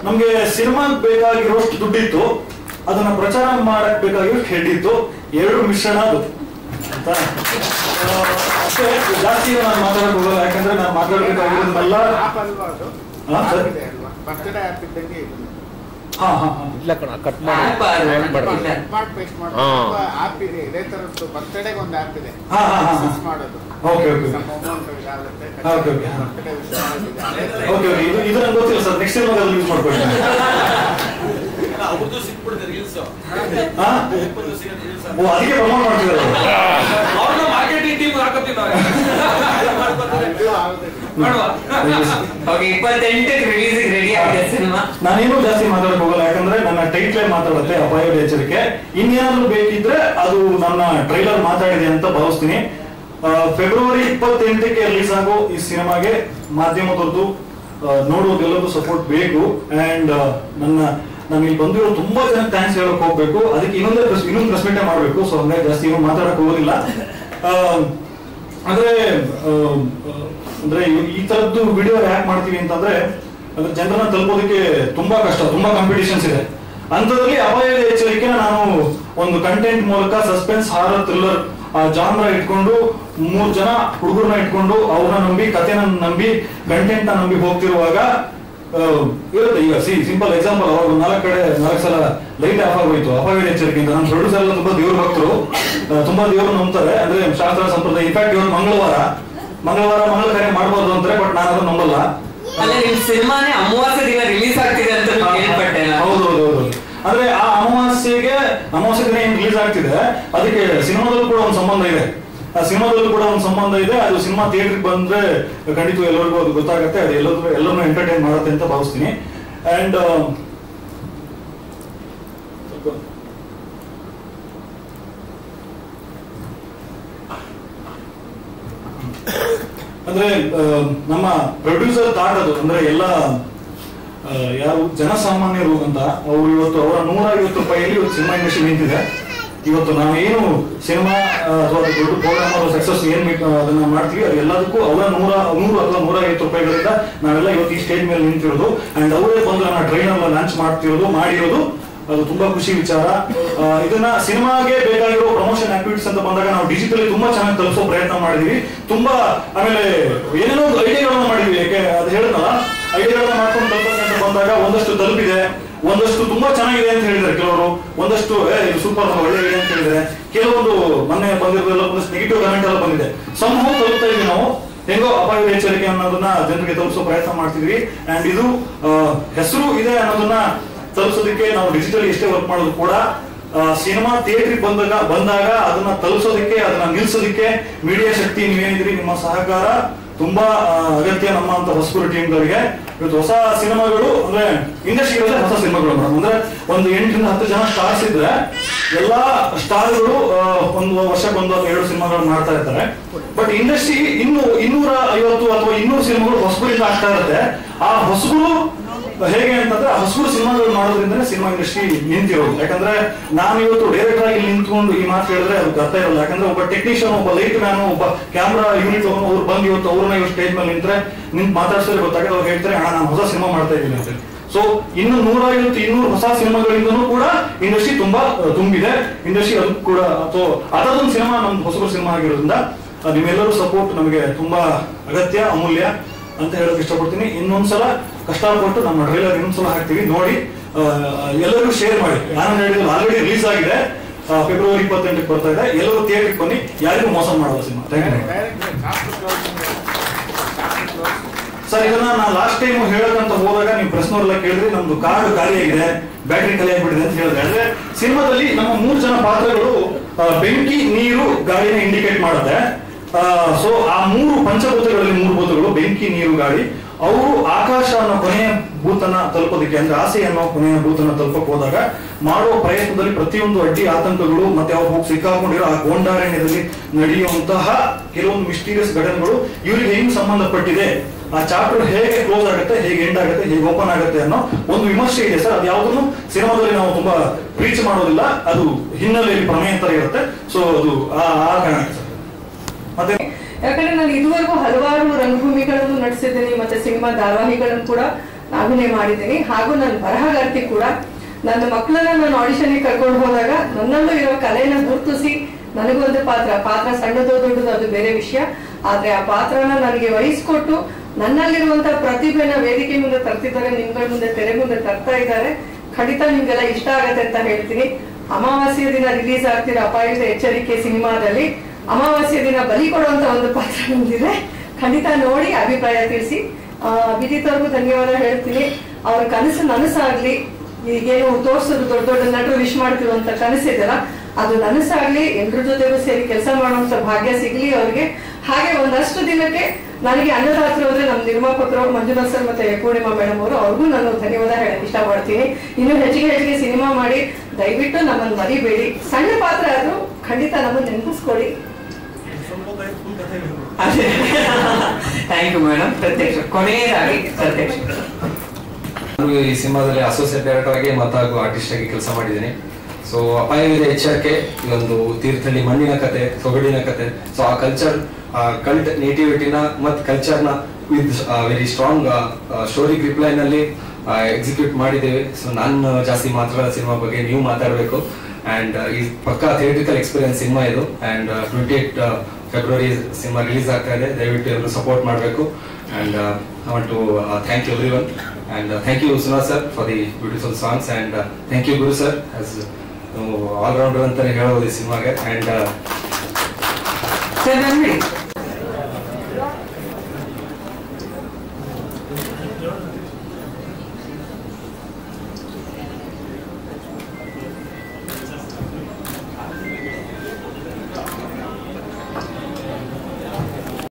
ನಮ್ಗೆ ಸಿನಿಮಾಗ್ ಬೇಕಾಗಿರೋಷ್ಟು ದುಡ್ಡಿತ್ತು, ಅದನ್ನ ಪ್ರಚಾರ ಮಾಡಕ್ ಬೇಕಾಗಿರೋಷ್ಟು ಹೆಡ್ ಇತ್ತು. 2 ಮಿಶ್ರಣ ಅದು ಅಂತ ಅಷ್ಟೇ. ಜಾಸ್ತಿ ನಾನು ಮಾತಾಡಕ್ ಹೋಗಲ್ಲ, ಯಾಕಂದ್ರೆ ನಾನು ಮಾತಾಡ್ಬೇಕಾಗಿರೋದನ್ನೆಲ್ಲ ಇದು ನಂಗೆ ಗೊತ್ತಿಲ್ಲ ಸರ್. ನೆಕ್ಸ್ಟ್ ಟೈಮ್ ಯೂಸ್ ಮಾಡ್ಕೊಳ್ಳಿ. ಅದಕ್ಕೆ ಪ್ರಮೋಟ್ ಮಾಡ್ತಿದ್ದಾರೆ. ಮಾರ್ಕೆಟಿಂಗ್ ಟೀಮ್ ನಾನೇನು ಜಾಸ್ತಿ ಮಾತಾಡಕ್ ಹೋಗಲ್ಲ, ಯಾಕಂದ್ರೆ ನನ್ನ ಟೈಟ್ಲೇ ಮಾತಾಡುತ್ತೆ ಅಪಾಯದ ಎಚ್ಚರಿಕೆ. ಇನ್ನೇನಾದ್ರೂ ಬೇಕಿದ್ರೆ ಅದು ನನ್ನ ಟ್ರೈಲರ್ ಮಾತಾಡಿದೆ ಅಂತ ಭಾವಿಸ್ತೀನಿ. ಫೆಬ್ರವರಿ 28ಕ್ಕೆ ರಿಲೀಸ್ ಆಗೋ ಈ ಸಿನಿಮಾಗೆ ಮಾಧ್ಯಮದವ್ರದ್ದು ನೋಡೋದೆಲ್ಲರೂ ಸಪೋರ್ಟ್ ಬೇಕು. ಅಂಡ್ ನಾನು ಇಲ್ಲಿ ಬಂದಿರೋ ತುಂಬಾ ಜನ ಥ್ಯಾಂಕ್ಸ್ ಹೇಳಕ್ ಹೋಗ್ಬೇಕು. ಅದಕ್ಕೆ ಇನ್ನೊಂದು ಪ್ರೆಸ್ ಮೀಟೇ ಮಾಡ್ಬೇಕು. ಸೊ ಹಂಗಾಗಿ ಜಾಸ್ತಿ ಏನು ಮಾತಾಡಕ್ ಹೋಗೋದಿಲ್ಲ. ಅಂದ್ರೆ ಈ ತರದ್ದು ವಿಡಿಯೋ ಯಾಕೆ ಮಾಡ್ತೀವಿ ಅಂತಂದ್ರೆ, ಅಂದ್ರೆ ಜನರನ್ನ ತಲುಪೋದಕ್ಕೆ ತುಂಬಾ ಕಷ್ಟ, ತುಂಬಾ ಕಾಂಪಿಟೇಷನ್ಸ್ ಇದೆ. ಅಂತದ್ರಲ್ಲಿ ಅಪಾಯದ ಎಚ್ಚರಿಕೆನ ನಾನು ಒಂದು ಕಂಟೆಂಟ್ ಮೂಲಕ ಸಸ್ಪೆನ್ಸ್, ಹಾರರ್, ಥ್ರಿಲ್ಲರ್ ಜಾನ್ರ ಇಟ್ಕೊಂಡು 3 ಜನ ಹುಡುಗರನ್ನ ಇಟ್ಕೊಂಡು ಅವ್ರನ್ನ ನಂಬಿ, ಕಥೆನ ನಂಬಿ, ಕಂಟೆಂಟ್ ನ ನಂಬಿ ಹೋಗ್ತಿರುವಾಗ ಇರುತ್ತೆ. ಈಗ ಸಿಂಪಲ್ ಎಕ್ಸಾಂಪಲ್, ಅವಾಗ 4 ಸಲ ಲೈಟ್ ಆಫ್ ಆಗೋಯ್ತು ಅಪಾಯದ ಎಚ್ಚರಿಕೆ ಅಂತ. ನಮ್ಮ ಪ್ರೊಡ್ಯೂಸರ್ ಎಲ್ಲ ತುಂಬಾ ದೇವ್ರ ಭಕ್ತರು, ತುಂಬಾ ದೇವರು ನಂಬ್ತಾರೆ. ಅಂದ್ರೆ ಶಾಸ್ತ್ರ ಸಂಪ್ರದಾಯ. ಇನ್ಫ್ಯಾಕ್ಟ್ ಇವತ್ತು ಮಂಗಳವಾರ ಮಂಗಳ ಕಾರ್ಯ ಮಾಡ್ಬೋದು ಅಂತಾರೆ, ಬಟ್ ನಾನು ಅದನ್ನ ನಂಬಲ್ಲ. ಸಿನಿಮಾನೇ ಅಮಾವಾಸ್ಯೆ ದಿನ ರಿಲೀಸ್ ಆಗ್ತಿದೆ ಅಂತ ಕೇಳ್ಪಟ್ಟೆ. ಹೌದೌದು. ಅಂದ್ರೆ ಆ ಅಮಾವಾಸ್ಯೆ ದಿನ ಏನ್ ರಿಲೀಸ್ ಆಗ್ತಿದೆ, ಅದಕ್ಕೆ ಸಿನಿಮಾದಲ್ಲೂ ಕೂಡ ಒಂದು ಸಂಬಂಧ ಇದೆ. ಆ ಸಿನಿಮಾದಲ್ಲೂ ಕೂಡ ಒಂದು ಸಂಬಂಧ ಇದೆ. ಅದು ಸಿನಿಮಾ ಥಿಯೇಟರ್ಗೆ ಬಂದ್ರೆ ಖಂಡಿತ ಎಲ್ಲರಿಗೂ ಅದು ಗೊತ್ತಾಗುತ್ತೆ. ಅದು ಎಲ್ಲರನ್ನೂ ಎಂಟರ್ಟೈನ್ ಮಾಡುತ್ತೆ ಅಂತ ಭಾವಿಸ್ತೀನಿ. ಅಂಡ್ ಅಂದ್ರೆ ನಮ್ಮ ಪ್ರೊಡ್ಯೂಸರ್ ಥಾಟ್ ಅದು. ಅಂದ್ರೆ ಎಲ್ಲ ಯಾರು ಜನಸಾಮಾನ್ಯರು ಅಂತ, ಅವ್ರು ಇವತ್ತು ಅವರ 150 ರೂಪಾಯಿಯಲ್ಲಿ ಇವತ್ತು ಸಿನಿಮಾ ಇಂಡಸ್ಟ್ರಿ ನಿಂತಿದೆ. ಇವತ್ತು ನಾವೇನು ಸಿನಿಮಾ ಅಥವಾ ದೊಡ್ಡ ಪ್ರೋಗ್ರಾಮ್ ಸಕ್ಸಸ್ ಏನ್ ಅದನ್ನ ಮಾಡ್ತೀವಿ, ಅದು ಎಲ್ಲದಕ್ಕೂ ಅವರ 100 ಅಥವಾ 150 ರೂಪಾಯಿಗಳಿಂದ ನಾವೆಲ್ಲ ಇವತ್ತು ಈ ಸ್ಟೇಜ್ ಮೇಲೆ ನಿಂತಿರೋದು. ಅಂಡ್ ಅವರೇ ಬಂದು ನನ್ನ ಟ್ರೈನರ್ ಲಾಂಚ್ ಮಾಡಿರೋದು. ಅದು ತುಂಬಾ ಖುಷಿ ವಿಚಾರ. ಇದನ್ನ ಸಿನಿಮಾಗೆ ಬೇಕಾಗಿರೋ ಪ್ರಮೋಷನ್ ಆಕ್ಟಿವಿಟೀಸ್ ಅಂತ ಬಂದಾಗ ನಾವು ಡಿಜಿಟಲಿ ತುಂಬಾ ಚೆನ್ನಾಗಿ ತಲುಪಿಸೋ ಪ್ರಯತ್ನ ಮಾಡಿದೀವಿ. ತುಂಬಾ ಆಮೇಲೆ ಏನೇನೋ ಐಡಿಯಾಗಳನ್ನ ಮಾಡಿದ್ವಿ. ಯಾಕೆ ಅದು ಹೇಳಿದ್ನಲ್ಲ, ಐಡಿಯಾಗಳನ್ನ ಮಾಡ್ಕೊಂಡು ತಲುಪಕ್ಕೆ ಬಂದಾಗ ಒಂದಷ್ಟು ತಲುಪಿದೆ, ಒಂದಷ್ಟು ತುಂಬಾ ಚೆನ್ನಾಗಿದೆ ಅಂತ ಹೇಳಿದ್ದಾರೆ ಕೆಲವರು, ಒಂದಷ್ಟು ಸೂಪರ್ ಒಳ್ಳೆ ಇದೆ ಅಂತ ಹೇಳಿದ್ದಾರೆ. ಕೆಲವೊಂದು ಮೊನ್ನೆ ಬಂದಿರೋದೆಲ್ಲ ಒಂದಷ್ಟು ನೆಗೆಟಿವ್ ಕಮೆಂಟ್ ಎಲ್ಲ ಬಂದಿದೆ. ಸಂಭವ ತಲುಪ್ತಾ ಇದ್ವಿ ನಾವು. ಹೆಂಗೋ ಅಪಾಯದ ಎಚ್ಚರಿಕೆ ಅನ್ನೋದನ್ನ ಜನರಿಗೆ ತಲುಪಿಸೋ ಪ್ರಯತ್ನ ಮಾಡ್ತಿದ್ವಿ. ಅಂಡ್ ಇದು ಹೆಸರು ಇದೆ ಅನ್ನೋದನ್ನ ತಲುಪಿಸೋದಕ್ಕೆ ನಾವು ಡಿಜಿಟಲ್ ಎಷ್ಟೇ ವರ್ಕ್ ಮಾಡೋದು ಕೂಡ ಸಿನಿಮಾ ಥಿಯೇಟ್ರಿಗೆ ಬಂದಾಗ ಅದನ್ನ ತಲುಪಿಸೋದಕ್ಕೆ, ಅದನ್ನ ನಿಲ್ಸೋದಕ್ಕೆ ಮೀಡಿಯಾ ಶಕ್ತಿ ನೀವೇನಿದ್ರಿ, ನಿಮ್ಮ ಸಹಕಾರ ತುಂಬಾ ಅಗತ್ಯ ನಮ್ಮ ಅಂತ ಹೊಸಬರು ಟೀಮ್ಗಳಿಗೆ. ಇವತ್ತು ಹೊಸ ಸಿನಿಮಾಗಳು ಅಂದ್ರೆ ಇಂಡಸ್ಟ್ರಿಗಳಲ್ಲೇ ಹೊಸ ಸಿನಿಮಾಗಳು ಮೇಡಮ್, ಅಂದ್ರೆ ಒಂದು 8 ರಿಂದ 10 ಜನ ಸ್ಟಾರ್ಸ್ ಇದ್ರೆ ಎಲ್ಲಾ ಸ್ಟಾರ್ಗಳು ಒಂದು ವರ್ಷಕ್ಕೊಂದು ಅಥವಾ 2 ಸಿನಿಮಾಗಳು ಮಾಡ್ತಾ ಇರ್ತಾರೆ. ಬಟ್ ಇಂಡಸ್ಟ್ರಿ ಇನ್ನು 250 ಅಥವಾ 200 ಸಿನಿಮಾಗಳು ಹೊಸಬರಿಂದ ಆಗ್ತಾ ಇರುತ್ತೆ. ಆ ಹೊಸಬರು ಹೇಗೆ ಅಂತಂದ್ರೆ ಹೊಸಬರು ಸಿನಿಮಾಗಳು ಮಾಡೋದ್ರಿಂದನೇ ಸಿನಿಮಾ ಇಂಡಸ್ಟ್ರಿ ನಿಂತಿರೋದು. ಯಾಕಂದ್ರೆ ನಾನು ಇವತ್ತು ಡೈರೆಕ್ಟರ್ ಆಗಿ ನಿಂತ್ಕೊಂಡು ಈ ಮಾತು ಹೇಳಿದ್ರೆ ಅದಕ್ಕೆ ಅರ್ಥ ಇರಲ್ಲ. ಯಾಕಂದ್ರೆ ಒಬ್ಬ ಟೆಕ್ನಿಷಿಯನ್, ಒಬ್ಬ ಲೈಟ್ ಮ್ಯಾನ್, ಒಬ್ಬ ಕ್ಯಾಮ್ರಾ ಯೂನಿಟ್ ಅವ್ರು ಬಂದು ಇವತ್ತು ಅವ್ರನ್ನ ಇವ್ರು ಸ್ಟೇಜ್ ಮೇಲೆ ನಿಂತು ಮಾತಾಡ್ಸಿದ್ರೆ ಗೊತ್ತಾಗುತ್ತೆ. ಅವ್ರು ಹೇಳ್ತಾರೆ ಅಣ್ಣ ನಾನು ಹೊಸ ಸಿನಿಮಾ ಮಾಡ್ತಾ ಇದ್ದೀನಿ ಅಂತ. ಸೊ ಇನ್ನು 150-200 ಹೊಸ ಸಿನಿಮಾಗಳಿಂದನೂ ಕೂಡ ಇಂಡಸ್ಟ್ರಿ ತುಂಬಾ ತುಂಬಿದೆ. ಇಂಡಸ್ಟ್ರಿ ಅದು ಕೂಡ ಅಥವಾ ಅದೊಂದು ಸಿನಿಮಾ ನಮ್ದು ಹೊಸಬರು ಸಿನಿಮಾ ಆಗಿರೋದ್ರಿಂದ ನಿಮ್ಮೆಲ್ಲರೂ ಸಪೋರ್ಟ್ ನಮಗೆ ತುಂಬಾ ಅಗತ್ಯ, ಅಮೂಲ್ಯ ಅಂತ ಹೇಳಕ್ ಇಷ್ಟಪಡ್ತೀನಿ. ಇನ್ನೊಂದ್ಸಲ ಕಷ್ಟಪಟ್ಟು ನಮ್ಮ ಟ್ರೈಲರ್ ಇನ್ನೊಂದ್ಸಲ ಹಾಕ್ತೀವಿ, ನೋಡಿ ಎಲ್ಲರಿಗೂ ಶೇರ್ ಮಾಡಿ. ನಾನು ಹೇಳಿದ್ರೆ ಆಲ್ರೆಡಿ ರಿಲೀಸ್ ಆಗಿದೆ, ಫೆಬ್ರವರಿ 28ಕ್ಕೆ ಬರ್ತಾ ಇದೆ. ಎಲ್ಲರೂ ಥಿಯೇಟರ್ಗೆ ಬನ್ನಿ, ಯಾರಿಗೂ ಮೋಸ ಮಾಡೋದು ಸಿನಿಮಾ. Thank you sir. ಇದನ್ನ ನಾನು ಲಾಸ್ಟ್ ಟೈಮ್ ಹೇಳಕ್ಕಂತ ಹೋದಾಗ ನೀವು ಪ್ರಶ್ನೆಲ್ಲ ಕೇಳಿದ್ರಿ, ನಮ್ದು ಕಾರ್ಡ್ ಖಾಲಿಯಾಗಿದೆ, ಬ್ಯಾಟ್ರಿ ಖಾಲಿ ಆಗ್ಬಿಟ್ಟಿದೆ ಅಂತ ಹೇಳಿದ್ರೆ. ಅಂದ್ರೆ ಸಿನಿಮಾದಲ್ಲಿ ನಮ್ಮ 3 ಜನ ಪಾತ್ರಗಳು ಬೆಂಕಿ, ನೀರು, ಗಾಳಿನ ಇಂಡಿಕೇಟ್ ಮಾಡುತ್ತೆ. ಸೊ ಆ 3 ಪಂಚಭೂತಗಳಲ್ಲಿ 3 ಭೂತಗಳು ಬೆಂಕಿ, ನೀರು, ಗಾಳಿ. ಅವರು ಆಕಾಶ ಅನ್ನೋ ಕೊನೆಯ ಭೂತನ ತಲುಪೋದಕ್ಕೆ, ಅಂದ್ರೆ ಆಸೆ ಅನ್ನೋ ಕೊನೆಯ ಭೂತನ ತಲುಪಕ್ಕೆ ಹೋದಾಗ ಮಾಡೋ ಪ್ರಯತ್ನದಲ್ಲಿ ಪ್ರತಿಯೊಂದು ಅಡ್ಡಿ ಆತಂಕಗಳು ಮತ್ತೆ ಅವ್ರು ಹೋಗಿ ಸಿಕ್ಕಾಕೊಂಡಿರೋ ಆ ಗೋಂಡಾರಣ್ಯದಲ್ಲಿ ನಡೆಯುವಂತಹ ಕೆಲವೊಂದು ಮಿಸ್ಟೀರಿಯಸ್ ಘಟನೆಗಳು ಇವರಿಗೆ ಹೆಂಗ್ ಸಂಬಂಧಪಟ್ಟಿದೆ, ಆ ಚಾಪ್ಟರ್ ಹೇಗೆ ಕ್ಲೋಸ್ ಆಗುತ್ತೆ, ಹೇಗೆ ಎಂಡ್ ಆಗುತ್ತೆ, ಹೇಗೆ ಓಪನ್ ಆಗುತ್ತೆ ಅನ್ನೋ ಒಂದು ವಿಮರ್ಶೆ ಇದೆ ಸರ್. ಅದು ಯಾವುದನ್ನು ಸಿನಿಮಾದಲ್ಲಿ ನಾವು ತುಂಬಾ ರೀಚ್ ಮಾಡೋದಿಲ್ಲ, ಅದು ಹಿನ್ನೆಲೆಯಲ್ಲಿ ಪ್ರಮೇಯ ತರ ಇರುತ್ತೆ. ಸೊ ಅದು ಆ ಕಾರಣ ಸರ್. ಮತ್ತೆ ಯಾಕಂದ್ರೆ ನಾನು ಇದುವರೆಗೂ ಹಲವಾರು ರಂಗಭೂಮಿಗಳನ್ನು ನಡೆಸಿದ್ದೀನಿ, ಮತ್ತೆ ಸಿನಿಮಾ ಧಾರಾವಾಹಿಗಳನ್ನು ಕೂಡ ಅಭಿನಯ ಮಾಡಿದ್ದೀನಿ. ಹಾಗೂ ನನ್ನ ಬರಹಗಾರ್ತಿ ಕೂಡ. ನನ್ನ ಮಕ್ಕಳನ್ನ ನಾನು ಆಡಿಷನ್ಗೆ ಕರ್ಕೊಂಡು ಹೋದಾಗ ನನ್ನಲ್ಲೂ ಇರೋ ಕಲೆನ ಗುರುತಿಸಿ ನನಗೊಂದು ಪಾತ್ರ ಸಣ್ಣದೋ ದೊಡ್ಡದು ಅದು ಬೇರೆ ವಿಷಯ, ಆದ್ರೆ ಆ ಪಾತ್ರನ ನನಗೆ ವಹಿಸ್ಕೊಟ್ಟು ನನ್ನಲ್ಲಿರುವಂತಹ ಪ್ರತಿಭೆನ ವೇದಿಕೆ ಮುಂದೆ ತರ್ತಿದ್ದಾರೆ, ನಿಮ್ಗಳ ಮುಂದೆ ತೆರೆ ಮುಂದೆ ತರ್ತಾ ಇದ್ದಾರೆ. ಖಂಡಿತ ನಿಮ್ಗೆಲ್ಲ ಇಷ್ಟ ಆಗತ್ತೆ ಅಂತ ಹೇಳ್ತೀನಿ. ಅಮಾವಾಸ್ಯ ದಿನ ರಿಲೀಸ್ ಆಗ್ತಿರೋ ಅಪಾಯದ ಎಚ್ಚರಿಕೆ ಸಿನಿಮಾದಲ್ಲಿ ಅಮಾವಾಸ್ಯ ದಿನ ಬಲಿ ಕೊಡುವಂತ ಒಂದು ಪಾತ್ರ ಬಂದಿದೆ. ಖಂಡಿತ ನೋಡಿ ಅಭಿಪ್ರಾಯ ತಿಳಿಸಿ. ಅಭಿಜಿತ್ ಅವ್ರಿಗೂ ಧನ್ಯವಾದ ಹೇಳ್ತೀನಿ. ಅವ್ರ ಕನಸು ನನಸಾಗ್ಲಿ, ಈಗೇನು ತೋರ್ಸೋದು ದೊಡ್ಡ ದೊಡ್ಡ ನಟರು ವಿಶ್ ಮಾಡ್ತಿರುವಂತ ಕನಸಿದೆಯಲ್ಲ ಅದು ನನಸಾಗ್ಲಿ, ಎಲ್ರ ಜೊತೆಗೂ ಸೇರಿ ಕೆಲಸ ಮಾಡುವಂತ ಭಾಗ್ಯ ಸಿಗ್ಲಿ ಅವ್ರಿಗೆ. ಹಾಗೆ ಒಂದಷ್ಟು ದಿನಕ್ಕೆ ನನಗೆ ಅನ್ನದಾತರು ಅಂದ್ರೆ ನಮ್ಮ ನಿರ್ಮಾಪಕರು ಮಂಜುನಾಥ್ ಸರ್ ಮತ್ತೆ ಪೂರ್ಣಿಮಾ ಮೇಡಮ್ ಅವರು, ಅವ್ರಿಗೂ ನಾನು ಧನ್ಯವಾದ ಹೇಳಕ್ ಇಷ್ಟಪಡ್ತೀನಿ. ಇನ್ನು ಹೆಚ್ಚಿಗೆ ಸಿನಿಮಾ ಮಾಡಿ ದಯವಿಟ್ಟು ನಮ್ಮನ್ನು ಮರಿಬೇಡಿ. ಸಣ್ಣ ಪಾತ್ರ ಆದ್ರೂ ಖಂಡಿತ ನಮ್ಮನ್ನು ನೆನಪಿಸ್ಕೊಳ್ಳಿ. Thank you madam. ಪ್ರತ್ಯಕ್ಷ ಕೊನೆಯದಾಗಿ ಪ್ರತ್ಯಕ್ಷ ಈ ಸಿನಿಮಾದಲ್ಲಿ ಅಸೋಸಿಯೇಟ್ ಡೈರೆಕ್ಟರ್ ಆಗಿ ಮತ್ತು ಆರ್ಟಿಸ್ಟ್ ಆಗಿ ಕೆಲಸ ಮಾಡಿದ್ದೀನಿ. ಸೊ ಅಪಾಯವಿದೆ ಎಚ್ಚರಿಕೆ ಇದೊಂದು ತೀರ್ಥಹಳ್ಳಿ ಮಣ್ಣಿನ ಕತೆ, ಸೊಗಡಿನ ಕತೆ. ಸೊ ಆ ಕಲ್ಚರ್, ಕಲ್ಟ್ ನೇಟಿವಿಟಿನ ಮತ್ತು ಕಲ್ಚರ್ನ with very strong story grip line ಅಲ್ಲಿ ಎಕ್ಸಿಕ್ಯೂಟ್ ಮಾಡಿದ್ದೇವೆ. ಸೊ ನಾನು ಜಾಸ್ತಿ ಮಾತಾಡೋ ಸಿನಿಮಾ ಬಗ್ಗೆ ನೀವು ಮಾತಾಡಬೇಕು. ಅಂಡ್ ಈ ಪಕ್ಕಾ ಥಿಯೇಟ್ರಿಕಲ್ ಎಕ್ಸ್ಪೀರಿಯನ್ಸ್ ಸಿನಿಮಾ ಇದು. ಅಂಡ್ 28 ಫೆಬ್ರವರಿ ಸಿನಿಮಾ ರಿಲೀಸ್ ಆಗ್ತಾ ಇದೆ. ದಯವಿಟ್ಟು ಎಲ್ಲರೂ ಸಪೋರ್ಟ್ ಮಾಡಬೇಕು. And I want to thank you everyone. And thank you Suna sir for the beautiful songs. And thank you Guru sir, as all rounder ಅಂತಾನೆ ಹೇಳಬಹುದು ಈ ಸಿನಿಮಾಗೆ. ಅಂಡ್